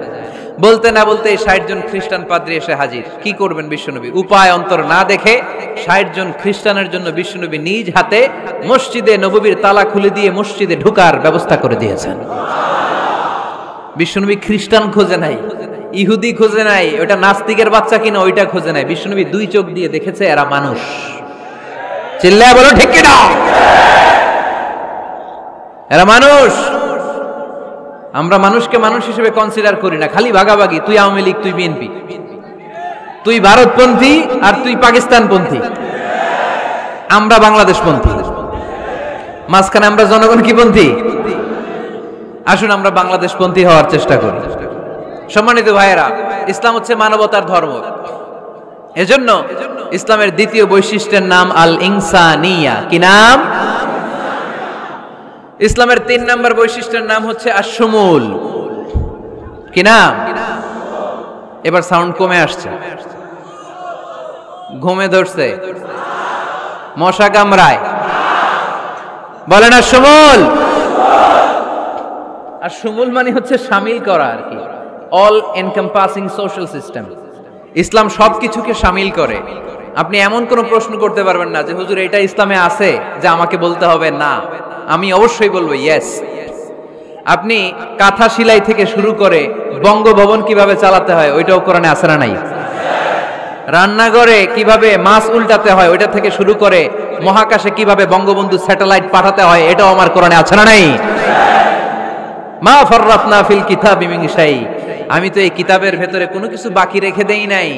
Speaker 1: বলতে না বলতে ৬০ জন খ্রিস্টান পাদ্রী এসে হাজির। কি করবেন বিশ্বনবী? উপায় অন্তর না দেখে ৬০ জন খ্রিস্টানের জন্য বিশ্বনবী নিজ হাতে মসজিদে নববীর তালা খুলে দিয়ে মসজিদে ঢোকার ব্যবস্থা করে দিয়েছেন। বিশ্বনবী খ্রিস্টান খোঁজে নাই, ইহুদি খোঁজে নাই, ওটা নাস্তিকের বাচ্চা কিনা ওইটা খোঁজে নাই। বিশ্বনবী দুই চোখ দিয়ে দেখেছে এরা মানুষ। চিল্লায় বলো ঠিক কিনা? এরা মানুষ। আমরা মানুষকে মানুষ হিসেবে কনসিডার করি না, খালি ভাগাভাগি, তুই আওয়ামী লীগ, তুই বিএনপি, তুই ভারতপন্থী আর তুই পাকিস্তানপন্থী, আমরা বাংলাদেশপন্থী, মাঝখানে আমরা জনগণ কি পন্থী? আসুন আমরা বাংলাদেশপন্থী হওয়ার চেষ্টা করি। সম্মানিত ভাইয়েরা, ইসলাম হচ্ছে মানবতার ধর্ম। এজন্য ইসলামের দ্বিতীয় বৈশিষ্ট্যের নাম আল ইনসানিয়া। কি নাম? ইসলামের 3 নম্বর বৈশিষ্ট্যের নাম হচ্ছে আশ-শুমুল। কি নাম? এবার সাউন্ড কমে আসছে, ঘুমে ধরছে, মশা কামড়ায়, বলেন আশ-শুমুল। আশ-শুমুল মানে হচ্ছে শামিল করা আর কি, অল এনকম্পাসিং সোশ্যাল সিস্টেম। ইসলাম সবকিছুকে শামিল করে। আপনি এমন কোন প্রশ্ন করতে পারবেন না যে হুজুর এটা ইসলামে আছে যে আমাকে বলতে হবে না, আমি অবশ্যই বলবো ইয়েস। আপনি কাঁথা সেলাই থেকে শুরু করে বঙ্গভবন কিভাবে চালাতে হয় ওইটাও কোরআনে আছে না নাই? রান্নাঘরে কিভাবে মাছ উল্টাতে হয় ওইটা থেকে শুরু করে মহাকাশে কিভাবে বঙ্গবন্ধু স্যাটেলাইট পাঠাতে হয় এটাও আমার কোরআনে আছে না নাই? মা ফাররাতনা ফিল কিতাবি মিন শাই। আমি তো এই কিতাবের ভেতরে কোনো কিছু বাকি রেখে দেই নাই।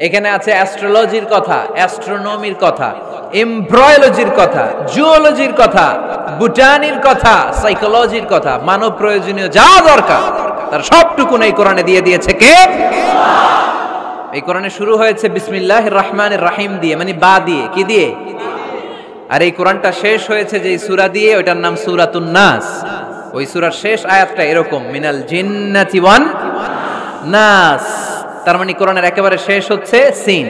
Speaker 1: এখানে আছে অ্যাস্ট্রোলজির কথা, অ্যাস্ট্রোনমির কথা, এমব্রয়োলজির কথা, জুওলজির কথা, বুটানির কথা, সাইকোলজির কথা, মানব প্রয়োজনীয় যা দরকার তার সবটুকু এই কোরআনে দিয়ে দিয়েছে কে? এই কোরআনে শুরু হয়েছে বিসমিল্লাহির রহমানির রহিম দিয়ে, মানে বা দিয়ে। কি দিয়ে? আর এই কোরআনটা শেষ হয়েছে যে সূরা দিয়ে, ওইটার নাম সূরাতুন নাস। ওই সূরার শেষ আয়াতটা এরকম, মিনাল জিন্নাতি ওয়ান নাস। তার মানে কোরআনের একেবারে শেষ হচ্ছে সিন।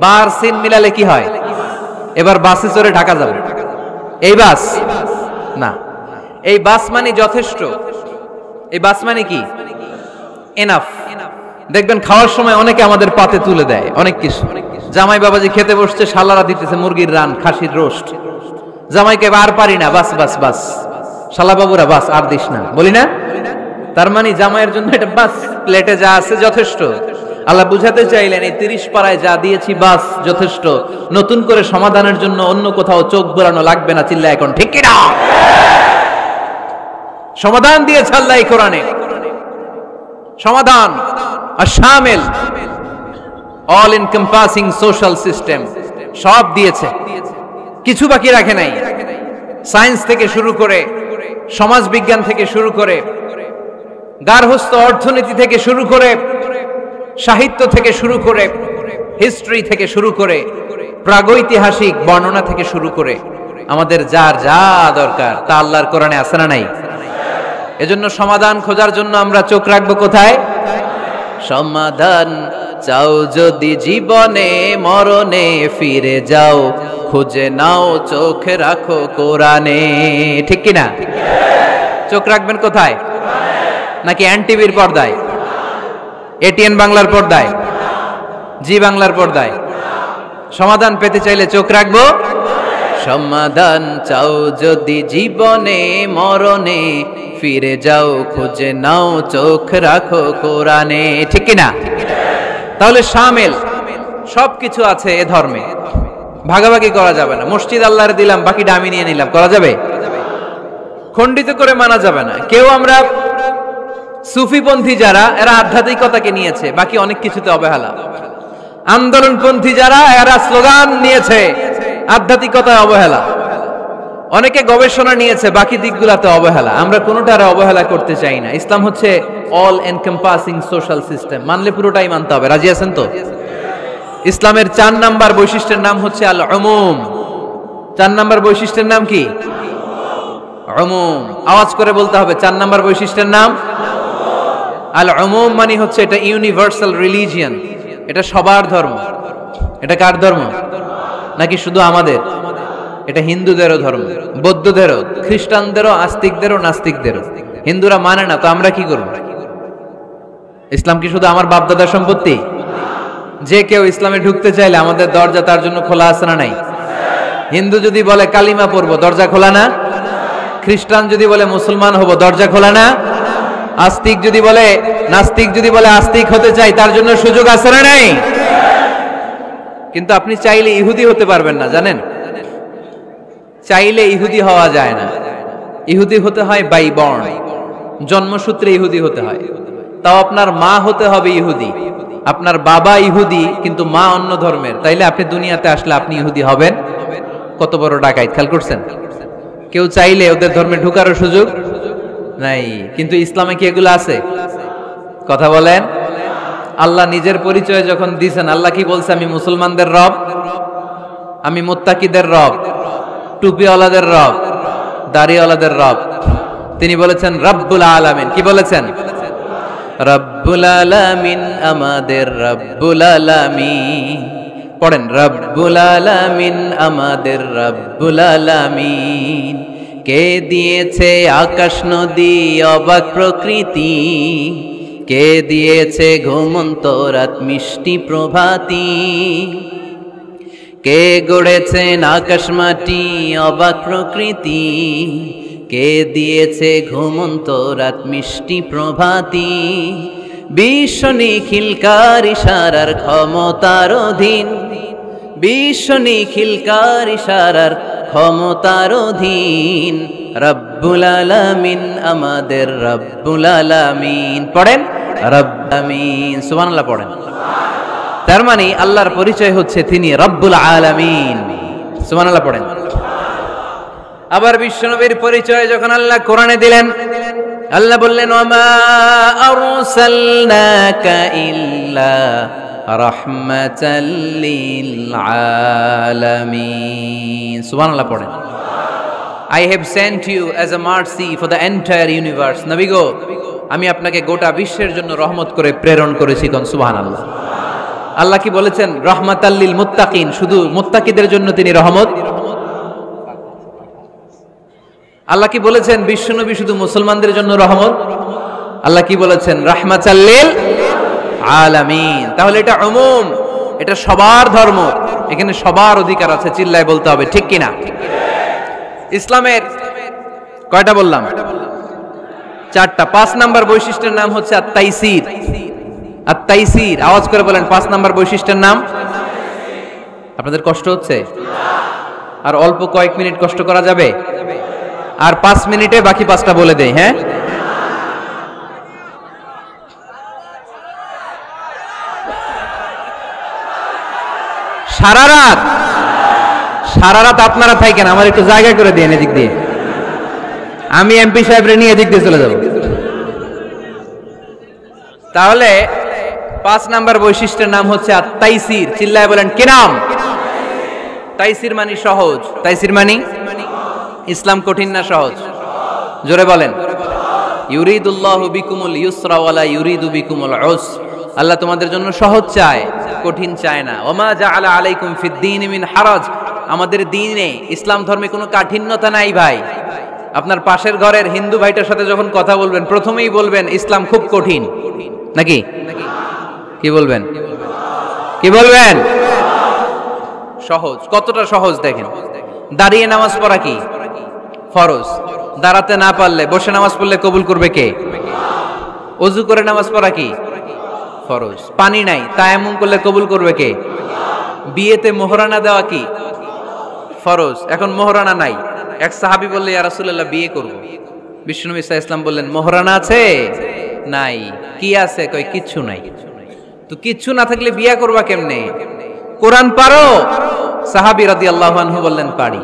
Speaker 1: বার সিন মিলালে কি হয়? এবার বাসে চড়ে ঢাকা যাবে। এই বাস না, এই বাস মানে যথেষ্ট। এই বাস মানে কি? এনাফ। দেখবেন খাওয়ার সময় অনেকে আমাদের পাতে তুলে দেয় অনেক কিছু। জামাই বাবাজি খেতে বসছে, শালারা দিতেছে মুরগির রান, খাসির রোস্ট। জামাইকে আর পারি না, বাস বাস বাস, শালা বাবুরা বাস আর দিস না, বলি না? তার মানে জামাইয়ের জন্য এটা বাস, প্লেটে যা আছে যথেষ্ট। আল্লাহ বুঝাতে চাইলেন এই 30 পারায় যা দিয়েছি বাস যথেষ্ট, নতুন করে সমাধানের জন্য অন্য কোথাও চোখ বোলানো লাগবে না। চিল্লা এখন ঠিক কিনা? সমাধান দিয়েছে আল্লাহ এই কোরআনে, সমাধান আর শামিল, অল এনকম্পাসিং সোশ্যাল সিস্টেম সব দিয়েছে, কিছু বাকি রাখে নাই। সায়েন্স থেকে শুরু করে, সমাজ বিজ্ঞান থেকে শুরু করে, গার্হস্থ্য অর্থনীতি থেকে শুরু করে, সাহিত্য থেকে শুরু করে, হিস্ট্রি থেকে শুরু করে, প্রাগৈতিহাসিক বর্ণনা থেকে শুরু করে, আমাদের যার যা দরকার তা আল্লাহর কোরআনে আছে না নাই? এজন্য সমাধান খোঁজার জন্য আমরা চোখ রাখবো কোথায়? সমাধান চাও যদি জীবনে মরণে ফিরে যাও, খুঁজে নাও চোখ রাখো কোরআনে। ঠিক কিনা? চোখ রাখবেন কোথায়? নাকি এনটিভির পর্দায়, এটিএন বাংলার পর্দায়, জি বাংলার পর্দায়? সমাধান পেতে চাইলে চোখ রাখবো। সমাধান চাও যদি জীবনে মরণে ফিরে যাও, খুঁজে নাও চোখ রাখো কোরআনে। ঠিক কিনা? তাহলে শামিল সবকিছু আছে এ ধর্মে, ভাগাভাগি করা যাবে না। মসজিদ আল্লাহরে দিলাম, বাকিটা আমি নিয়ে নিলাম, করা যাবে? খণ্ডিত করে মানা যাবে না। কেউ আমরা সুফিপন্থী যারা, এরা আধ্যাত্মিকতাকে নিয়েছে, বাকি অনেক কিছুতে অবহেলা। আন্দোলনপন্থী যারা, এরা স্লোগান নিয়েছে, আধ্যাত্মিকতায় অবহেলা। অনেকে গবেষণা নিয়েছে, বাকি দিকগুলোতে অবহেলা। আমরা কোনোটার অবহেলা করতে চাই না। ইসলাম হচ্ছে অল এনকম্পাসিং সোশ্যাল সিস্টেম, মানলে পুরোটাই মানতে হবে। রাজি আছেন তো? ইসলামের 4 নাম্বার বৈশিষ্ট্যের নাম হচ্ছে আল উমুম। 4 নাম্বার বৈশিষ্ট্যের নাম কি? উমুম। আওয়াজ করে বলতে হবে, 4 নাম্বার বৈশিষ্ট্যের নাম আল উমুম। মানে হচ্ছে এটা ইউনিভার্সাল রিলিজিয়ন, এটা সবার ধর্ম। এটা কার ধর্ম? নাকি শুধু আমাদের? এটা হিন্দুদেরও ধর্ম, বৌদ্ধদেরও, খ্রিস্টানদেরও, আস্তিকদেরও, নাস্তিকদেরও। হিন্দুরা মানে না তো আমরা কি করব? ইসলাম কি শুধু আমার বাপদাদার সম্পত্তি? যে কেউ ইসলামে ঢুকতে চাইলে আমাদের দরজা তার জন্য খোলা আছে না নাই? হিন্দু যদি বলে কালিমা পড়বো, দরজা খোলা না? খ্রিস্টান যদি বলে মুসলমান হব, দরজা খোলা না? আস্তিক যদি বলে, নাস্তিক যদি বলে আস্তিক হতে চাই, তার জন্য সুযোগ আছে না নাই? কিন্তু আপনি চাইলে ইহুদি হতে পারবেন না, জানেন? চাইলে ইহুদি হওয়া যায় না। ইহুদি হতে হয় বাই বর্ণ, জন্মসূত্রে ইহুদি হতে হয়। তাও আপনার মা হতে হবে ইহুদি, আপনার বাবা ইহুদি কিন্তু মা অন্য ধর্মের, তাইলে আপনি দুনিয়াতে আসলে আপনি ইহুদি হবেন? কত বড় ডাকাইত, খেয়াল করছেন? কেউ চাইলে ওদের ধর্মে ঢুকারও সুযোগ নাই। কিন্তু ইসলামে কি এগুলো আছে? কথা বলেন। আল্লাহ নিজের পরিচয় যখন দিয়েছেন, আল্লাহ কি বলছে? আমি মুসলমানদের রব, আমি মুত্তাকিদের রব, টুপিওয়ালাদের রব, দাড়িওয়ালাদের রব। তিনি বলেছেন রব্বুল আলামিন। কি বলেছেন? রব্বুল আলামিন, আমাদের রব্বুল আলামিন। পড়েন, রব্বুল আলামিন, আমাদের রব্বুল আলামিন। কে দিয়েছে আকাশ নদী অবাক প্রকৃতি, কে দিয়েছে ঘুমন্ত রাত মিষ্টি প্রভাতী, কে গড়েছেন আকাশ মাটি অবাক প্রকৃতি, কে দিয়েছে ঘুমন্ত রাত মিষ্টি প্রভাতী। বিশ্ব নিখিলকার ইশারার ক্ষমতার অধীন, বিশ্ব নিখিলকার ইশারার ক্ষমতার অধীন। রব্বুল আলামিন, আমাদের রব্বুল আলামিন। পড়েন রব্বুল আলামিন, সুবহানাল্লাহ পড়েন। তার মানে আল্লাহর পরিচয় হচ্ছে তিনি রব্বুল আলামিন। সুবহানাল্লাহ পড়েন। আবার বিশ্বনবীর পরিচয় যখন আল্লাহ কোরআনে দিলেন, আল্লাহ বললেন ওয়ামা আরসালনাকা ইল্লা রাহমাতাল লিল আলামিন। সুবহানাল্লাহ পড়েন। I have sent you as a mercy for the entire universe. নবী গো, আমি আপনাকে গোটা বিশ্বের জন্য রহমত করে প্রেরণ করেছি। কোন সুবহানাল্লাহ। আল্লাহ কি বলেছেন? রহমাতাল লিল মুত্তাকিন, শুধু মুত্তাকিদের জন্য তিনি রহমত। আল্লাহ কি বলেছেন? বিশ্বনবী শুধু মুসলমানদের জন্য রহমত। আল্লাহ কি বলেছেন? রাহমাতাল লিল আলামিন। তাহলে এটা উমুম, এটা সবার ধর্ম, এখানে সবার অধিকার আছে। চিল্লায় বলতে হবে, ঠিক কিনা? ইসলামের কয়টা বললাম? চারটা। 5 নাম্বার বৈশিষ্ট্যের নাম হচ্ছে আত-তাইসির। আত-তাইসির, আওয়াজ করে বলেন 5 নাম্বার বৈশিষ্ট্যের নাম। আপনাদের কষ্ট হচ্ছে? আর অল্প কয়েক মিনিট কষ্ট করা যাবে? আর 5 মিনিটে বাকি 5টা বলে দেই। হ্যাঁ, সারা রাত আপনারা থাকেন, আমার একটু জায়গা করে দিন এদিক দিয়ে। আমি এমপি সাহেবরে নিয়ে এদিক দিয়ে চলে যাব। তাহলে 5 নাম্বার বৈশিষ্ট্যের নাম হচ্ছে আত-তাইসির। চিল্লায় বলেন কি নাম? তাইসির মানে সহজ। তাইসির মানে ইসলাম কঠিন না সহজ? জোরে বলেন। ইউরিদুল্লাহু বিকুমুল ইউসরা ওয়ালা ইউরিদু বিকুমুল উসর। আল্লাহ তোমাদের জন্য সহজ চায়, কঠিন চায় না। ওমা জাআলা আলাইকুম ফিদ-দীনি মিন হারাজ। আমাদের দ্বীনে, ইসলাম ধর্মে কোনো কাঠিন্যতা নাই ভাই। আপনার পাশের ঘরের হিন্দু ভাইটার সাথে যখন কথা বলবেন, প্রথমেই বলবেন ইসলাম খুব কঠিন, নাকি? কি বলবেন? কি বলবেন? সহজ। কতটা সহজ দেখেন। দাঁড়িয়ে নামাজ পড়া কি ফরজ, দাঁড়াতে না পারলে বসে নামাজ পড়লে কবুল করবে কে? ওযু করে নামাজ পড়া কি ফরজ। পানি নাই, তায়াম্মুম করলে কবুল করবে কে? বিয়েতে মোহরানা দেওয়া কি ফরজ। এখন মোহরানা নাই। এক সাহাবী বললে ইয়া রাসূলুল্লাহ বিয়ে করব। বিশ্বনবী সাল্লাল্লাহু আলাইহি ওয়াসাল্লাম বললেন মোহরানা আছে? নাই। কি আছে? কই কিচ্ছু নাই। তো কিচ্ছু না থাকলে বিয়ে করবা কেমনে? কোরআন পারো? সাহাবী রাদিয়াল্লাহু আনহু বললেন পারি।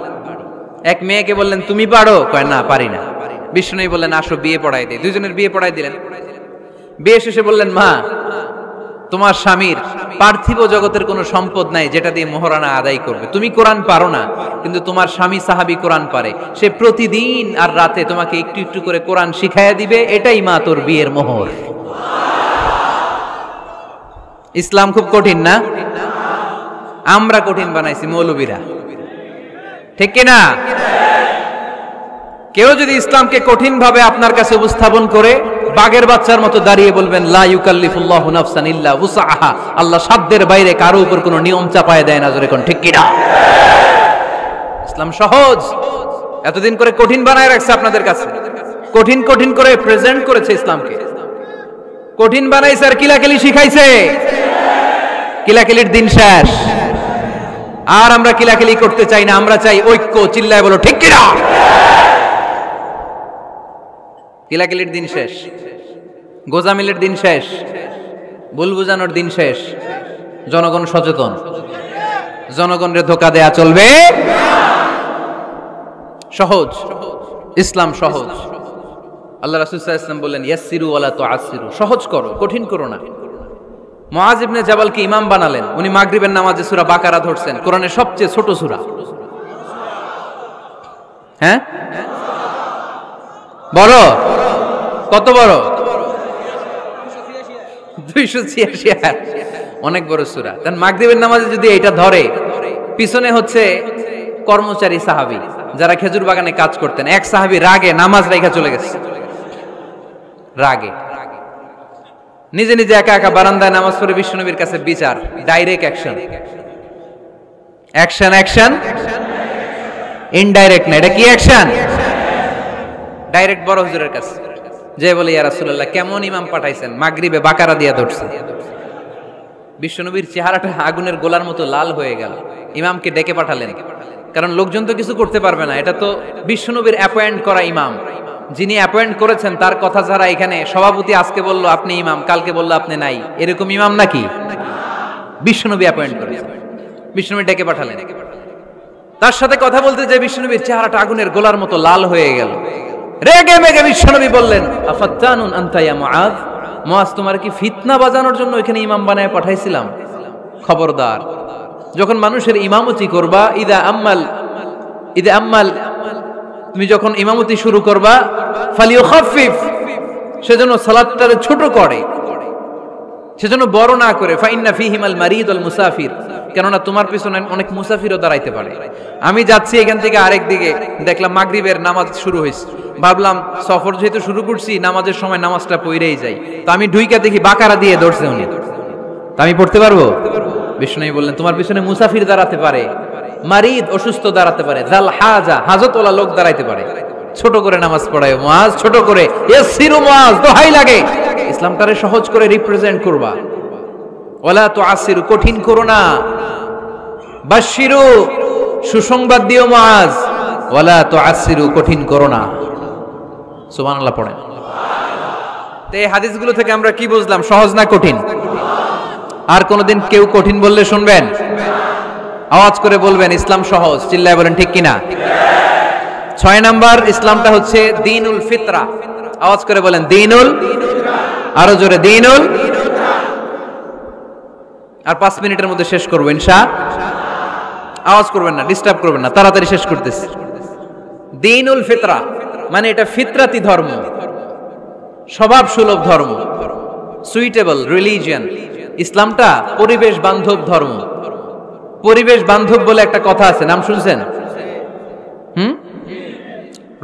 Speaker 1: এক মেয়েকে বললেন তুমি পারো? কয় না, পারি না। বিশ্বনবী বললেন আসো বিয়ে পড়াই দেই। দুইজনের বিয়ে পড়াই দিলেন। বিয়ে শেষে বললেন মা, তোমার স্বামীর পার্থিব জগতের কোনো সম্পদ নাই যেটা দিয়ে মোহরানা আদায় করবে। তুমি কোরআন পারো না, কিন্তু তোমার স্বামী সাহাবী কোরআন পারে। সে প্রতিদিন আর রাতে তোমাকে একটু একটু করে কোরআন শিখাইয়া দিবে। এটাই মা তোর বিয়ের মোহর। ইসলাম খুব কঠিন না? আমরা কঠিন বানাইছি মৌলবীরা, ঠিক কিনা? কেউ যদি ইসলামকে কঠিন ভাবে আপনার কাছে উপস্থাপন করে, বাগের বাচ্চার মতো দাঁড়িয়ে বলবেন লা ইউকাল্লিফুল্লাহু নাফসান ইল্লা উসআহা। আল্লাহ সাধ্যের বাইরে কারো উপর কোনো নিয়ম চাপায় দেয় না। জোরে কোন ঠিক কিনা? ইসলাম সহজ। এতদিন করে কঠিন বানায় রাখছে আপনাদের কাছে, কঠিন কঠিন করে প্রেজেন্ট করেছে ইসলামকে। কঠিন বানাইছে আর কিলাকিলি শিখাইছে। কিলাকিলির দিন শেষ। আর আমরা কিলাকিলি করতে চাই না, আমরা চাই ঐক্য। চিল্লায় বলো ঠিক কিনা? কিলাকিলির দিন শেষ, গোজামিলের দিন শেষ, ভুল বুঝানোর দিন শেষ। জনগণ সচেতন, জনগণের ধোকা দেয়া চলবে। সহজ, ইসলাম সহজ। আল্লাহ রাসূল সাল্লাল্লাহু আলাইহি ওয়াসাল্লাম বললেন ইয়াসসিরু ওয়ালা তুআসসিরু, সহজ করো, কঠিন করো না। মুআয ইবনে জাবালকে ইমাম বানালেন, উনি মাগরিবের নামাজে সূরা বাকারা ধরছেন, কোরআনের সবচেয়ে ছোট সূরা। হ্যাঁ, বড় কত বড়? 286 আয়াত, অনেক বড় সূরা। তার মাগরিবের নামাজে যদি এটা ধরে, পিছনে হচ্ছে কর্মচারী সাহাবী যারা খেজুর বাগানে কাজ করতেন, এক সাহাবী রাগে নামাজ রাইখা চলে গেছে, রাগে নিজে নিজে একা একা বারান্দায় নামাজ পড়ে বিশ্বনবীর কাছে বিচার, direct action. Action action, indirect না, এটা কি অ্যাকশন? ডাইরেক্ট বড় হুজুরের কাছে যে বলে ইয়া রাসূলুল্লাহ কেমন ইমাম পাঠাইছেন, মাগরিবে বাকারা দিয়া ধরছে। বিশ্বনবীর চেহারাটা আগুনের গোলার মতো লাল হয়ে গেল। ইমামকে ডেকে পাঠালেন, কারণ লোকজন তো কিছু করতে পারবে না, এটা তো বিশ্বনবীর অ্যাপয়েন্ট করা ইমাম। যিনি অ্যাপয়েন্ট করেছেন তার কথা ছাড়া এখানে সভাপতি আজকে বলল আপনি ইমাম, কালকে বলল আপনি নাই, এরকম ইমাম নাকি? বিশ্বনবী অ্যাপয়েন্ট করেছেন। বিশ্বনবী ডেকে পাঠালেন, তার সাথে কথা বলতে যে বিশ্বনবীর চেহারাটা আগুনের গোলার মতো লাল হয়ে গেল। রেগে মেগে বিশ্বনবী বললেন আফাত্তানুন আনতা ইয়া মুআয, মুআয তোমার কি ফিতনা বাজানোর জন্য এখানে ইমাম বানায় পাঠাইছিলাম? খবরদার, যখন মানুষের ইমামতি করবা, ইদা আম্মাল তুমি যখন ইমামতি শুরু করবা, ফালিয়ুখাফফিফ, সেজন্য সালাতটারে ছোট করে, সেজন্য বড় না করে। ফাইন্না ফীহিমাল মারিদ ওয়াল মুসাফির, কেননা তোমার পিছনে অনেক মুসাফিরও দাঁড়াইতে পারে। আমি যাচ্ছি এখান থেকে আরেক দিকে, দেখলাম মাগরিবের নামাজ শুরু হয়েছে, ভাবলাম সফর যেহেতু শুরু করছি নামাজের সময় নামাজটা পড়েই যাই, তো আমি ঢুইকা দেখি বাকারা দিয়ে ধরছে উনি, তা আমি পড়তে পারবো? বিষ্ণু বললেন তোমার পিছনে মুসাফির দাঁড়াতে পারে, মারিদ অসুস্থ দাঁড়াতে পারে, জাল হাজা হাজতওয়ালা লোক দাঁড়াইতে পারে। ছোট করে নামাজ পড়ায় মুআয, ছোট করে। ইয়াসসিরু মুআয, দোহাই লাগে ইসলামটারে সহজ করে রিপ্রেজেন্ট করবা। ওয়ালা তুআসসিরু, কঠিন করো না। বাশশিরু, সুসংবাদ দিও মুআয, ওয়ালা তুআসসিরু, কঠিন করো না। সুবহানাল্লাহ পড়েন। তো এই হাদিসগুলো থেকে আমরা কি বুঝলাম? সহজ না কঠিন? আর কোনদিন কেউ কঠিন বললে শুনবেন? আওয়াজ করে বলবেন ইসলাম সহজ, চিল্লায় বলেন ঠিক কিনা? 6 নাম্বার, ইসলামটা হচ্ছে দ্বীনুল ফিতরা। আওয়াজ করে বলেন দ্বীনুল, আরো জোরে দ্বীনুল। আর 5 মিনিটের মধ্যে শেষ করবো ইনশাআল্লাহ। আওয়াজ করবেন না, ডিস্টার্ব করবেন না, তাড়াতাড়ি শেষ করতেছি। দ্বীনুল ফিতরা মানে এটা ফিতরাতি ধর্ম, স্বভাব সুলভ ধর্ম, সুইটেবল রিলিজিয়ন। ইসলামটা পরিবেশ বান্ধব ধর্ম। পরিবেশ বান্ধব বলে একটা কথা আছে, নাম শুনছেন?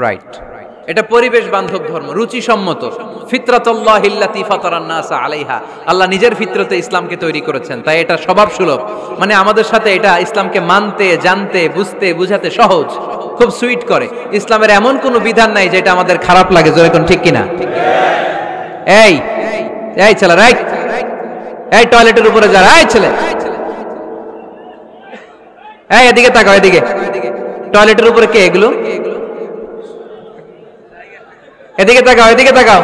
Speaker 1: রাইট, এটা পরিবেশ বান্ধব ধর্ম, রুচিসম্মত। ফিতরাতুল্লাহিল্লাতী ফাতারান নাসা আলাইহা, আল্লাহ নিজের ফিতরতে ইসলামকে তৈরি করেছেন, তাই এটা স্বভাব সুলভ। মানে আমাদের সাথে এটা ইসলামকে মানতে, জানতে, বুঝতে, বুঝাতে সহজ, খুব সুইট করে। ইসলামের এমন কোনো বিধান নাই যেটা আমাদের খারাপ লাগে, জোরে কোন ঠিক কিনা? এই এই ছেলে, রাইট, এই টয়লেটের উপরে যা, এই ছেলে, এই এদিকে তাকাও, এদিকে। টয়লেটের উপরে কে এগুলো? এদিকে তাকাও, এদিকে তাকাও।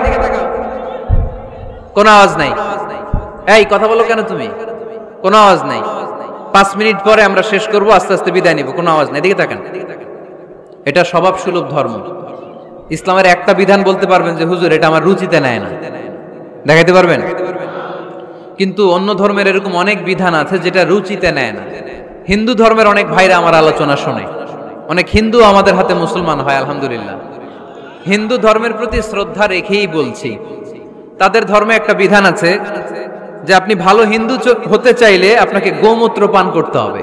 Speaker 1: কোনো আওয়াজ নাই। এই কথা বলো কেন তুমি? কোনো আওয়াজ নাই। 5 মিনিট পরে আমরা শেষ করব, আস্তে আস্তে বিদায় নিব, কোনো আওয়াজ নাই। এদিকে তাকান। এটা স্বভাব সুলভ ধর্ম। ইসলামের একটা বিধান বলতে পারবেন যে হুজুর এটা আমার রুচিতে নেয় না, দেখাইতে পারবেন? কিন্তু অন্য ধর্মের এরকম অনেক বিধান আছে যেটা রুচিতে নেয় না। হিন্দু ধর্মের অনেক ভাইরা আমার আলোচনা শোনে, অনেক হিন্দু আমাদের হাতে মুসলমান হয়, আলহামদুলিল্লাহ। হিন্দু ধর্মের প্রতি শ্রদ্ধা রেখেই বলছি, তাদের ধর্মে একটা বিধান আছে যে আপনি ভালো হিন্দু হতে চাইলে আপনাকে গোমূত্র পান করতে হবে,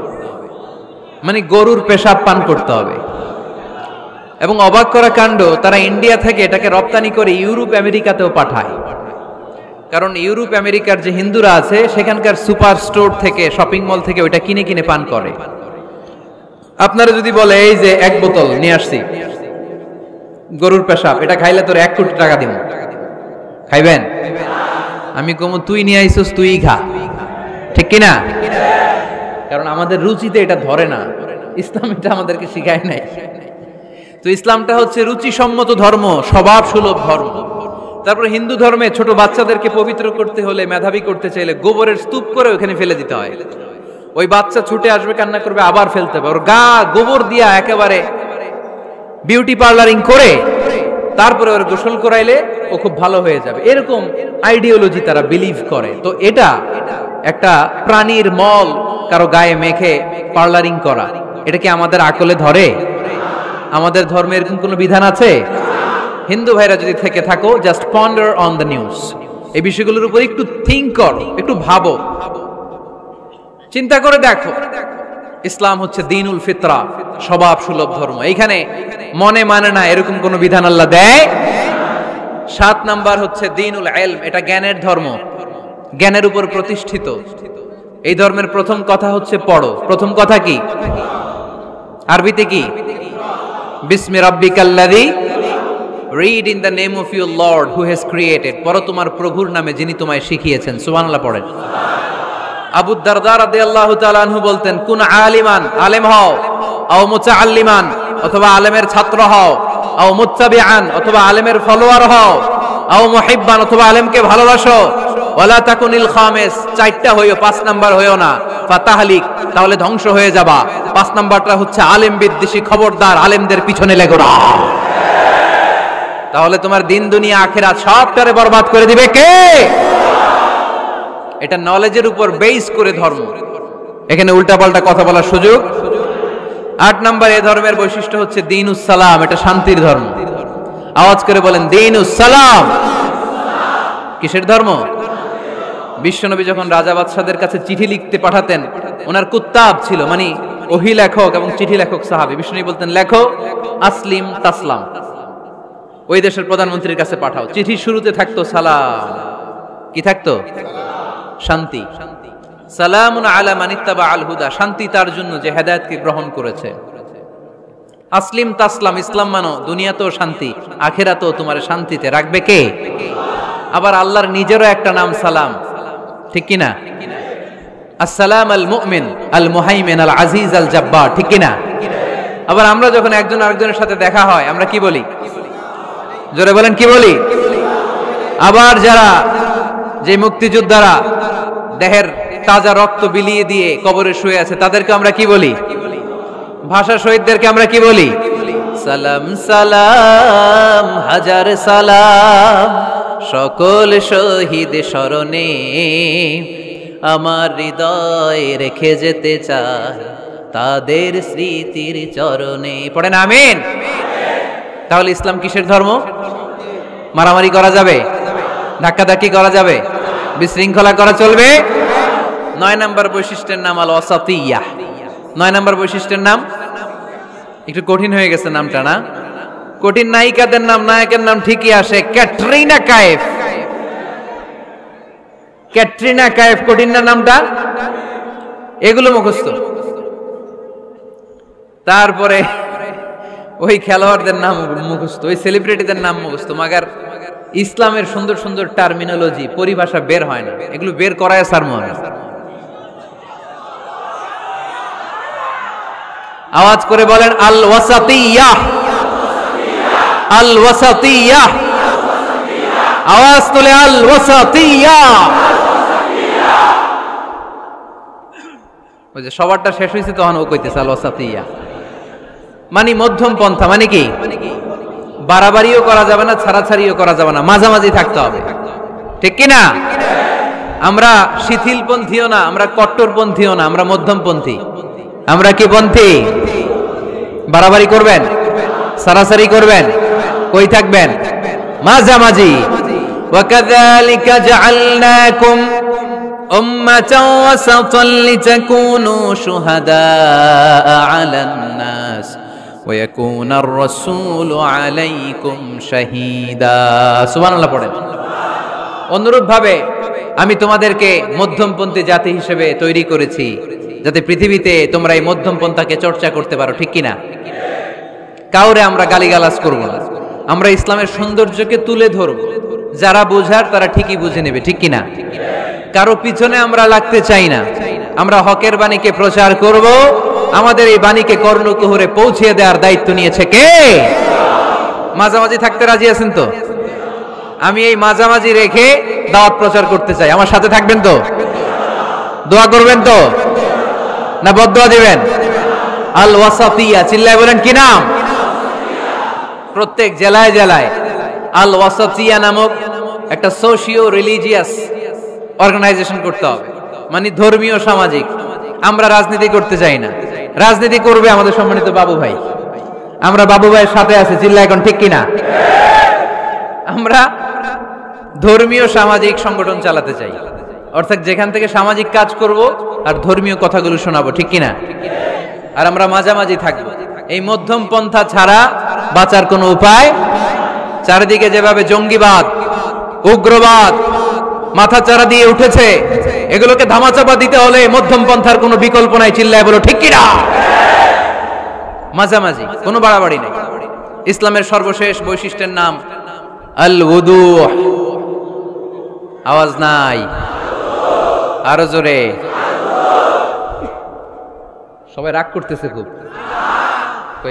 Speaker 1: মানে গরুর পেশাব পান করতে হবে। এবং অবাক করা কাণ্ড, তারা ইন্ডিয়া থেকে এটাকে রপ্তানি করে ইউরোপ আমেরিকাতেও পাঠায়। কারণ ইউরোপ আমেরিকার যে হিন্দুরা আছে সেখানকার সুপার স্টোর থেকে, শপিং মল থেকে ওইটা কিনে কিনে পান করে। আপনারা যদি বলে এই যে 1 বোতল নিয়ে আসছি গরুর পেশাব, এটা খাইলে তোর 1 কোটি টাকা দিব, খাইবেন? আমি কমু তুই নিয়ে আইসস, তুই খা, ঠিক কিনা? কারণ আমাদের রুচিতে এটা ধরে না, ইসলাম এটা আমাদেরকে শিখায় নাই। তো তো ইসলামটা হচ্ছে রুচিসম্মত ধর্ম, স্বভাব সুলভ ধর্ম। তারপরে হিন্দু ধর্মে ছোট বাচ্চাদেরকে পবিত্র করতে হলে, মেধাবী করতে চাইলে গোবরের স্তূপ করে ওখানে ফেলে দিতে হয়। ওই বাচ্চা ছুটে আসবে, কান্না করবে, আবার ফেলতে হবে। ওর গা গোবর দিয়া একেবারে বিউটি পার্লারিং করে তারপরে ওর গোসল করাইলে ও খুব ভালো হয়ে যাবে, এরকম আইডিওলজি তারা বিলিভ করে। তো এটা একটা প্রাণীর মল কারো গায়ে মেখে পার্লারিং করা, এটা কি আমাদের আকলে ধরে? আমাদের ধর্মে এরকম কোনো বিধান আছে? হিন্দু ভাইরা যদি থেকে থাকো, just ponder on the news, এই বিষয়গুলোর উপর একটু থিঙ্ক করো, একটু ভাবো, চিন্তা করে দেখো। ইসলাম হচ্ছে দ্বীনুল ফিতরা, স্বভাব সুলভ ধর্ম। এইখানে মনে মানে না এরকম কোন বিধান আল্লাহ দেয়। 7 নাম্বার হচ্ছে দ্বীনুল ইলম, এটা জ্ঞানের ধর্ম, জ্ঞানের উপর প্রতিষ্ঠিত। এই ধর্মের প্রথম কথা হচ্ছে পড়ো। প্রথম কথা কি? আরবিতে কি? বিসমি রাব্বিকাল্লাযী, read in the name of your lord who has created. পড়ো তোমার প্রভুর নামে যিনি তোমায় শিখিয়েছেন। সুবহানাল্লাহ পড়েন। আবু দারদা রাদিয়াল্লাহু তাআলা আনহু বলতেন, কুন আলিমান, আলেম হও, আও মুতাআল্লিমান, অথবা আলেমের ছাত্র হও, আও মুত্তাবিআন, অথবা আলেমের ফলোয়ার হও, আও মুহিব্বান, অথবা আলেমকে ভালোবাসো, ওয়ালা তাকুনিল খামিস, 4টা হইও, 5 নাম্বার হইও না, ফাতাহলিক, তাহলে ধ্বংস হয়ে যাবা। 5 নাম্বারটা হচ্ছে আলেম বিদ্বেষী, খবরদার আলেমদের পিছনে লেগো না, তাহলে তোমার দিন দুনিয়া আখিরাত সবটারে বরবাদ করে দিবে কে? এটা নলেজের উপর বেস করে ধর্ম, এখানে উল্টাপাল্টা কথা বলার সুযোগ। 8 নাম্বার এই ধর্মের বৈশিষ্ট্য হচ্ছে দ্বীনুস সালাম, এটা শান্তির ধর্ম। আওয়াজ করে বলেন দ্বীনুস সালাম। কিসের ধর্ম? বিশ্বনবী যখন রাজা বাদশাদের কাছে চিঠি লিখতে পাঠাতেন, ওনার কুত্তাব ছিল, মানে ওহী লেখক এবং চিঠি লেখক সাহাবী। বিশ্বনবী বলতেন, লেখো আসলিম তাসলাম, ওই দেশের প্রধানমন্ত্রীর কাছে পাঠাও। চিঠির শুরুতে থাকতো সালাম, কি থাকতো? শান্তি। সালামুন আলা মান ইত্তাবা আল হুদা, শান্তি তার জন্য যে হেদায়েতকে গ্রহণ করেছে। আসলিম তাসলাম, ইসলাম মানো, দুনিয়াতেও শান্তি, আখিরাতেও তোমার শান্তিতে রাখবে কে? আবার আল্লাহর নিজেরও একটা নাম সালাম, ঠিক কি না? আসসালাম আল মুমিন আল মুহাইমিন আল আজিজ আল জাব্বার, ঠিক কি না? আবার আমরা যখন একজন আরেকজনের সাথে দেখা হয়, আমরা কি বলি? জোরে বলেন, কি বলি? আবার যারা, যে মুক্তিযোদ্ধারা দেহের তাজা রক্ত বিলিয়ে দিয়ে কবরে শুয়ে আছে, তাদেরকে আমরা কি বলি? ভাষা শহীদদেরকে আমরা কি বলি? সালাম সালাম হাজার সালাম, সকল শহীদ স্মরণে আমার হৃদয় রেখে যেতে চায় তাদের স্মৃতির চরণে। পড়েন আমিন। তাহলে ইসলাম কিসের ধর্ম? মারামারি করা যাবে? ধাক্কাধাক্কি করা যাবে? বিশৃঙ্খলা করা চলবে? 9 নাম্বার বৈশিষ্ট্যের নাম আল ওয়াসাতিয়্যাহ। 9 নাম্বার বৈশিষ্ট্যের নাম একটু কঠিন হয়ে গেছে নামটা, না? কঠিন নায়িকাদের নাম, নায়কের নাম ঠিকই আসে, ক্যাটরিনা কাইফ। ক্যাটরিনা কাইফ, কঠিন না নামটা? এগুলো মুখস্থ। তারপরে ওই খেলোয়াড়দের নাম মুখস্থ, ওই সেলিব্রিটিদের নাম মুখস্থ, মাগার ইসলামের সুন্দর সুন্দর টার্মিনোলজি, পরিভাষা বের হয় না। এগুলো বের করায় সারমন। আওয়াজ করে বলেন আল ওয়াসাতিয়্যাহ, আল ওয়াসাতিয়্যাহ। আওয়াজ তোলে আল ওয়াসাতিয়্যাহ। ওই যে সবারটা শেষ হয়েছে, তখন ও কইতেছে আল ওয়াসাতিয়্যাহ, মানে মধ্যম পন্থা। মানে কি? বাড়াবাড়িও করা যাবে না, ছাড়াছাড়িও করা যাবে না, মাঝামাঝি থাকতে হবে, ঠিক কি না? আমরা শিথিলপন্থীও না, আমরা কট্টরপন্থীও না, আমরা মধ্যমপন্থী। আমরা কি পন্থী? বাড়াবাড়ি করবেন, ছাড়াছাড়ি করবেন, কই থাকবেন? মাঝামাঝি। ওয়াকাযালিকা জাআলনাকুম উম্মাতাও ওয়াসাতান লিতাকুনু শুহাদাআ আলান নাস ওয়া ইয়াকুনার রাসূলু আলাইকুম শাহীদা। সুবহানাল্লাহ পড়েন। অনুরূপ ভাবে আমি তোমাদেরকে মধ্যমপন্থী জাতি হিসেবে তৈরি করেছি, যাতে পৃথিবীতে তোমরা এই মধ্যমপন্থাকে চর্চা করতে পারো, ঠিক কিনা? কাউরে আমরা গালিগালাজ করব না, আমরা ইসলামের সৌন্দর্যকে তুলে ধরব। যারা বোঝার তারা ঠিকই বুঝে নেবে, ঠিক কিনা? কারো পিছনে আমরা লাগতে চাই না, আমরা হকের বাণীকে প্রচার করব, আমাদের এই বাণীকে কর্ণকুহরে পৌঁছে দেওয়ার দায়িত্ব নিয়েছে কে? মাঝামাঝি থাকতে রাজি আছেন তো? আমি এই মাঝামাঝি রেখে দাওয়াত প্রচার করতে চাই, আমার সাথে থাকবেন তো? দোয়া করবেন তো, না বদদোয়া দিবেন? আল ওয়াসাতিয়া, চিল্লায় বলেন কি নাম? প্রত্যেক জেলায় জেলায় আল ওয়াসাতিয়া নামক একটা সোশিও রিলিজিয়াস অর্গানাইজেশন করতে হবে, মানে ধর্মীয় সামাজিক। আমরা রাজনীতি করতে চাই না, রাজনীতি করবে আমাদের সম্মানিত বাবু ভাই। আমরা বাবু ভাইয়ের সাথে আছি, চিল্লা এখন ঠিক কিনা? আমরা ধর্মীয় সামাজিক সংগঠন চালাতে চাই, অর্থাৎ যেখান থেকে সামাজিক কাজ করব আর ধর্মীয় কথাগুলো শোনাবো, ঠিক কিনা? আর আমরা মাঝামাঝি থাকবো। এই মধ্যম পন্থা ছাড়া বাঁচার কোনো উপায়। চারিদিকে যেভাবে জঙ্গিবাদ, উগ্রবাদ মাথাচাড়া দিয়ে উঠেছে, এগুলোকে ধামাচাপা দিতে হলে মধ্যম পন্থার কোনো বিকল্প নাই, চিল্লায় বলো ঠিক কিনা? মাঝামাঝি, কোনো বাড়াবাড়ি নেই। ইসলামের সর্বশেষ বৈশিষ্ট্যের নাম আল উদুহ। আওয়াজ নাই, আরো জোরে। সবাই রাগ করতেছে খুব,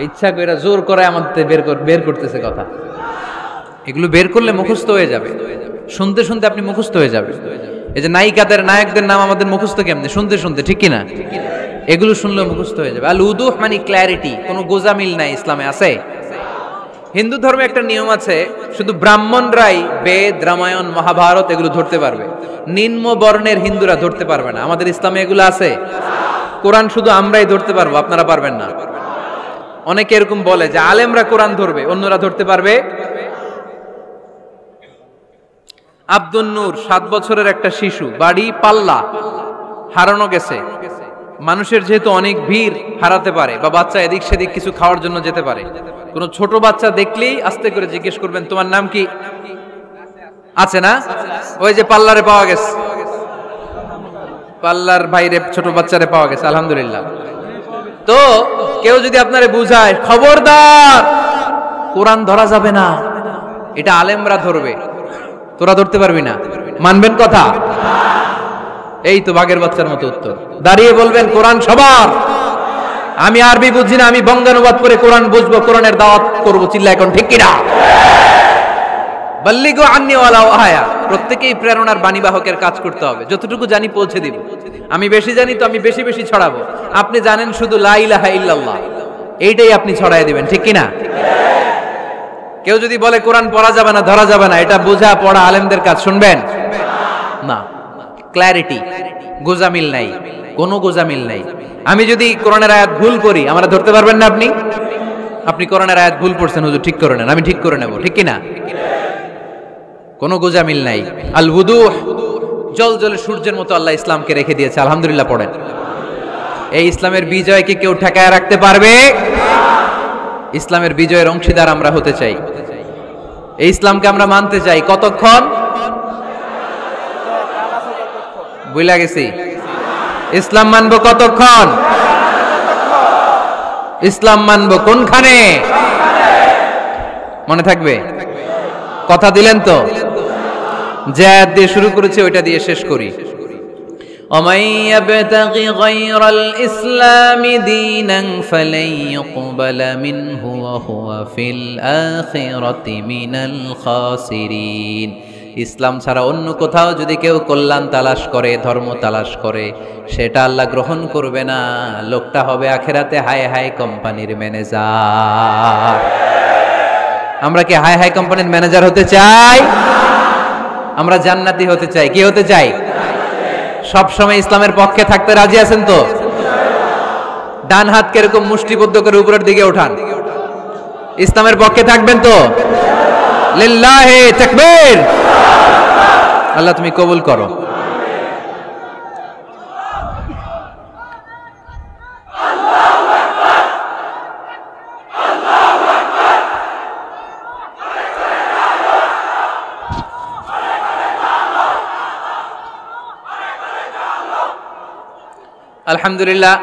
Speaker 1: ইচ্ছা করে জোর করে আমাদের বের করতেছে কথা। এগুলো বের করলে মুখস্থ হয়ে যাবে, শুনতে শুনতে আপনি মুখস্থ হয়ে যাবে। এই যে নায়িকাদের নায়কদের নাম আমাদের মুখস্থ কেমনে? শুনতে শুনতে, ঠিক কিনা? এগুলো শুনলে মুখস্থ হয়ে যাবে। আল উদুহ মানে ক্ল্যারিটি, কোনো গোজামিল নাই ইসলামে আছে। হিন্দু ধর্মে একটা নিয়ম আছে, শুধু ব্রাহ্মণরাই বেদ, রামায়ণ, মহাভারত এগুলো ধরতে পারবে, নিম্ন বর্ণের হিন্দুরা ধরতে পারবে না। আমাদের ইসলামে এগুলো আছে। কোরআন শুধু আমরাই ধরতে পারবো, আপনারা পারবেন না। অনেকে এরকম বলে যে আলেমরা কোরআন ধরবে, অন্যরা ধরতে পারবে। আব্দুল নূর 7 বছরের একটা শিশু, বাড়ি পাল্লা, হারানো গেছে। মানুষের যেহেতু অনেক ভিড় হারাতে পারে, বা বাচ্চা এদিক সেদিক কিছু খাওয়ার জন্য যেতে পারে, কোন ছোট বাচ্চা দেখলেই আস্তে করে জিজ্ঞেস করবেন তোমার নাম কি? আছে না? ওই যে পাল্লারে পাওয়া গেছে, পাল্লার বাইরে ছোট বাচ্চারে পাওয়া গেছে, আলহামদুলিল্লাহ। তো কেউ যদি আপনারে বুঝায় খবরদার কোরআন ধরা যাবে না, এটা আলেমরা ধরবে, তোরা ধরতে পারবি না, মানবেন কথা? এই তো বাঘের বাচ্চার মতো উত্তর। দাঁড়িয়ে বলবেন কোরআন সবার। আমি আরবি বুঝি না, আমি বঙ্গানুবাদ করে কোরআন বুঝবো, কোরআনের দাওয়াত করবো, চিল্লা এখন ঠিক কিনা? বাল্লিগু আন্নি ওয়ালাউ আয়া। প্রত্যেকেই প্রেরণার বাণীবাহকের কাজ করতে হবে, যতটুকু জানি পৌঁছে দিব। আমি বেশি জানি তো আমি বেশি বেশি ছড়াবো। আপনি জানেন শুধু লা ইলাহা ইল্লাল্লাহ, এইটাই আপনি ছড়াই দিবেন, ঠিক কিনা? কেউ যদি বলে কোরআন পড়া যাবে না, ধরা যাবে না, এটা বোঝা পড়া আলেমদের কাজ, শুনবেন না? ক্ল্যারিটি, গোজামিল নাই, কোনো গোজামিল নাই। আমি যদি কোরআনের আয়াত ভুল করি, আমরা ধরতে পারবেন না। আপনি কোরআনের আয়াত ভুল পড়ছেন, হুজুর ঠিক করে নেন, আমি ঠিক করে নেব, ঠিক কিনা? কোনো গোজামিল নাই। আল উদুহ, জল জলে সূর্যের মতো আল্লাহ ইসলামকে রেখে দিয়েছে, আলহামদুলিল্লাহ পড়েন। এই ইসলামের বিজয়কে কেউ ঠেকায় রাখতে পারবে? ইসলামের বিজয়ের অংশীদার আমরা হতে চাই, এই ইসলামকে আমরা মানতে চাই। কতক্ষণ? বুঝলা গেছি। ইসলাম মানবো কতক্ষণ? ইসলাম মানবো কোনখানে? মনে থাকবে? কথা দিলেন তো? যে আয়াত দিয়ে শুরু করেছে ওইটা দিয়ে শেষ করি। ومن يبتغي غير الإسلام دينا فلن يقبل منه وهو في الآخرة من الخاسرين। ইসলাম ছাড়া অন্য কোথাও যদি কেউ কল্যাণ তালাশ করে, ধর্ম তালাশ করে, সেটা আল্লাহ গ্রহণ করবে না। লোকটা হবে আখেরাতে হাই হাই কোম্পানির ম্যানেজার। আমরা কি হাই হাই কোম্পানির ম্যানেজার হতে চাই? আমরা জান্নাতি হতে চাই। কি হতে চাই? সব সময় ইসলামের পক্ষে থাকতে রাজি আছেন তো? ডান হাত কিরকম মুষ্টিবদ্ধ করে উপরের দিকে ওঠান। ইসলামের পক্ষে থাকবেন তো? লিল্লাহি তাকবীর। আল্লাহ তুমি কবুল করো। আলহামদুলিল্লাহ,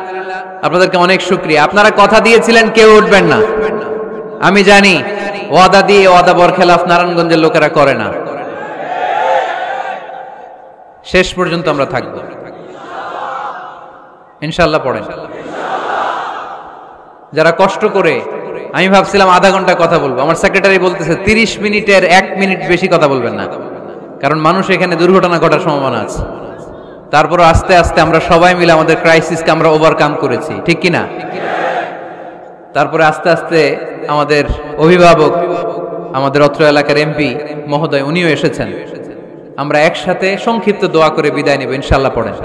Speaker 1: আপনাদেরকে অনেক শুকরিয়া। আপনারা কথা দিয়েছিলেন কেউ উঠবেন না, আমি জানি। ওয়াদা দিয়ে ওয়াদা বরখেলাফ নারায়ণগঞ্জের লোকেরা করে না। শেষ পর্যন্ত আমরা থাকবো ইনশাআল্লাহ। পড়েন। যারা কষ্ট করে, আমি ভাবছিলাম আধা ঘন্টা কথা বলবো, আমার সেক্রেটারি বলতেছে 30 মিনিটের 1 মিনিট বেশি কথা বলবেন না, কারণ মানুষ এখানে দুর্ঘটনা ঘটার সম্ভাবনা আছে। তারপর আস্তে আস্তে আমরা সবাই মিলে আমাদের ক্রাইসিসকে আমরা ওভারকাম করেছি, ঠিক কিনা? তারপরে আস্তে আস্তে আমাদের অভিভাবক, আমাদের অত্র এলাকার এমপি মহোদয়, উনিও এসেছেন। আমরা একসাথে সংক্ষিপ্ত দোয়া করে বিদায় নেব ইনশাআল্লাহ। পড়েন।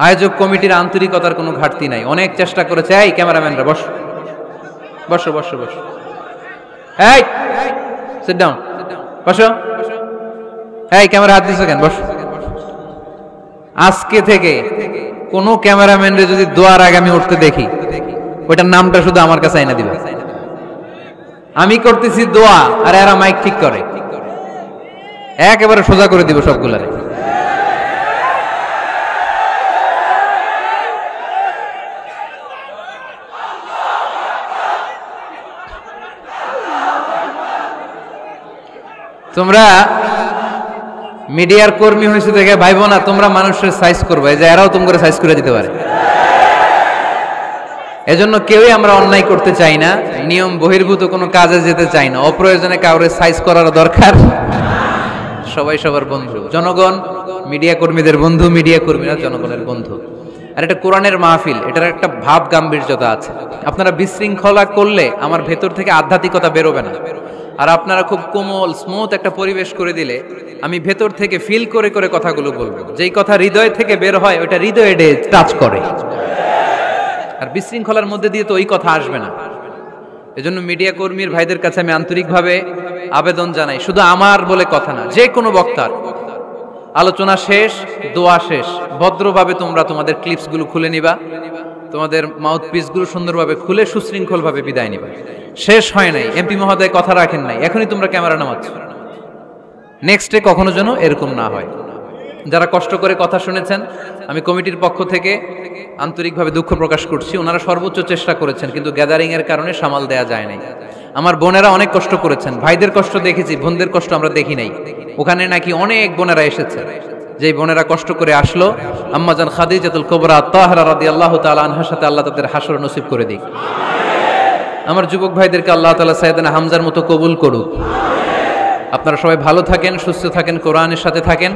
Speaker 1: আয়োজক কমিটির আন্তরিকতার কোনো ঘাটতি নাই, অনেক চেষ্টা করেছে। এই ক্যামেরাম্যানরা বসো বসো বসো বসো, এই সিট ডাউন, বসো। এই ক্যামেরা হাত দিছো কেন? বসো। আজকে থেকে কোনো ক্যামেরাম্যানরে যদি দোয়ার আগে আমি উঠতে দেখি, ওইটার নামটা শুধু আমার কাছে আইনা দিবে। আমি করতেছি দোয়া আর এরা মাইক ঠিক করে, একেবারে সোজা করে দিব সবগুলারে। তোমরা মিডিয়ার কর্মী হয়েছে দেখে ভাইবো না তোমরা মানুষের সাইজ করবে, যে এরাও তুমি করে সাইজ করে দিতে পারে। এজন্য কেউই আমরা অন্যায় করতে চাই না, নিয়ম বহির্ভূত কোনো কাজে যেতে চাই না, অপ্রয়োজনে কাউরে সাইজ করার দরকার। সবাই সবার বন্ধু, জনগণ মিডিয়া কর্মীদের বন্ধু, মিডিয়া কর্মীরা জনগণের বন্ধু। আর এটা কোরআনের মাহফিল, এটার একটা ভাব গাম্ভীর্যতা আছে। আপনারা বিশৃঙ্খলা করলে আমার ভেতর থেকে আধ্যাত্মিকতা বেরোবে না। আর আপনারা খুব কোমল স্মুথ একটা পরিবেশ করে দিলে আমি ভেতর থেকে ফিল করে করে কথাগুলো বলবো। যেই কথা হৃদয় থেকে বের হয় ওটা হৃদয়ে টাচ করে। আর বিশৃঙ্খলার মধ্যে দিয়ে তো ওই কথা আসবে না। এজন্য মিডিয়া কর্মীর ভাইদের কাছে আমি আন্তরিকভাবে আবেদন জানাই, শুধু আমার বলে কথা না, যে কোনো বক্তার আলোচনা শেষ, দোয়া শেষ, ভদ্রভাবে তোমরা তোমাদের ক্লিপসগুলো খুলে নিবা, তোমাদের মাউথপিসগুলো সুন্দরভাবে খুলে সুশৃঙ্খলভাবে বিদায় নিবা। শেষ হয় নাই, এমপি মহোদয় কথা রাখেন নাই, এখনই তোমরা ক্যামেরা নামাচ্ছ। নেক্সটে কখনো যেন এরকম না হয়। যারা কষ্ট করে কথা শুনেছেন, আমি কমিটির পক্ষ থেকে আন্তরিকভাবে দুঃখ প্রকাশ করছি। ওনারা সর্বোচ্চ চেষ্টা করেছেন, কিন্তু গ্যাদারিং এর কারণে সামাল দেয়া যায় নাই। আমার বোনেরা অনেক কষ্ট করেছেন, ভাইদের কষ্ট দেখেছি, বোনদের কষ্ট আমরা দেখি নাই। ওখানে নাকি অনেক বোনেরা এসেছে, যেই বোনেরা কষ্ট করে আসলো, আম্মাজান খাদিজাতুল কুবরা তাহরা রাদিয়াল্লাহু তাআলা আনহার সাথে আল্লাহ তাদের হাসর নসিব করে দিক। আমার যুবক ভাইদেরকে আল্লাহ তাআলা সাইয়েদনা হামজার মতো কবুল করুক। আপনারা সবাই ভালো থাকেন, সুস্থ থাকেন, কোরআনের সাথে থাকেন।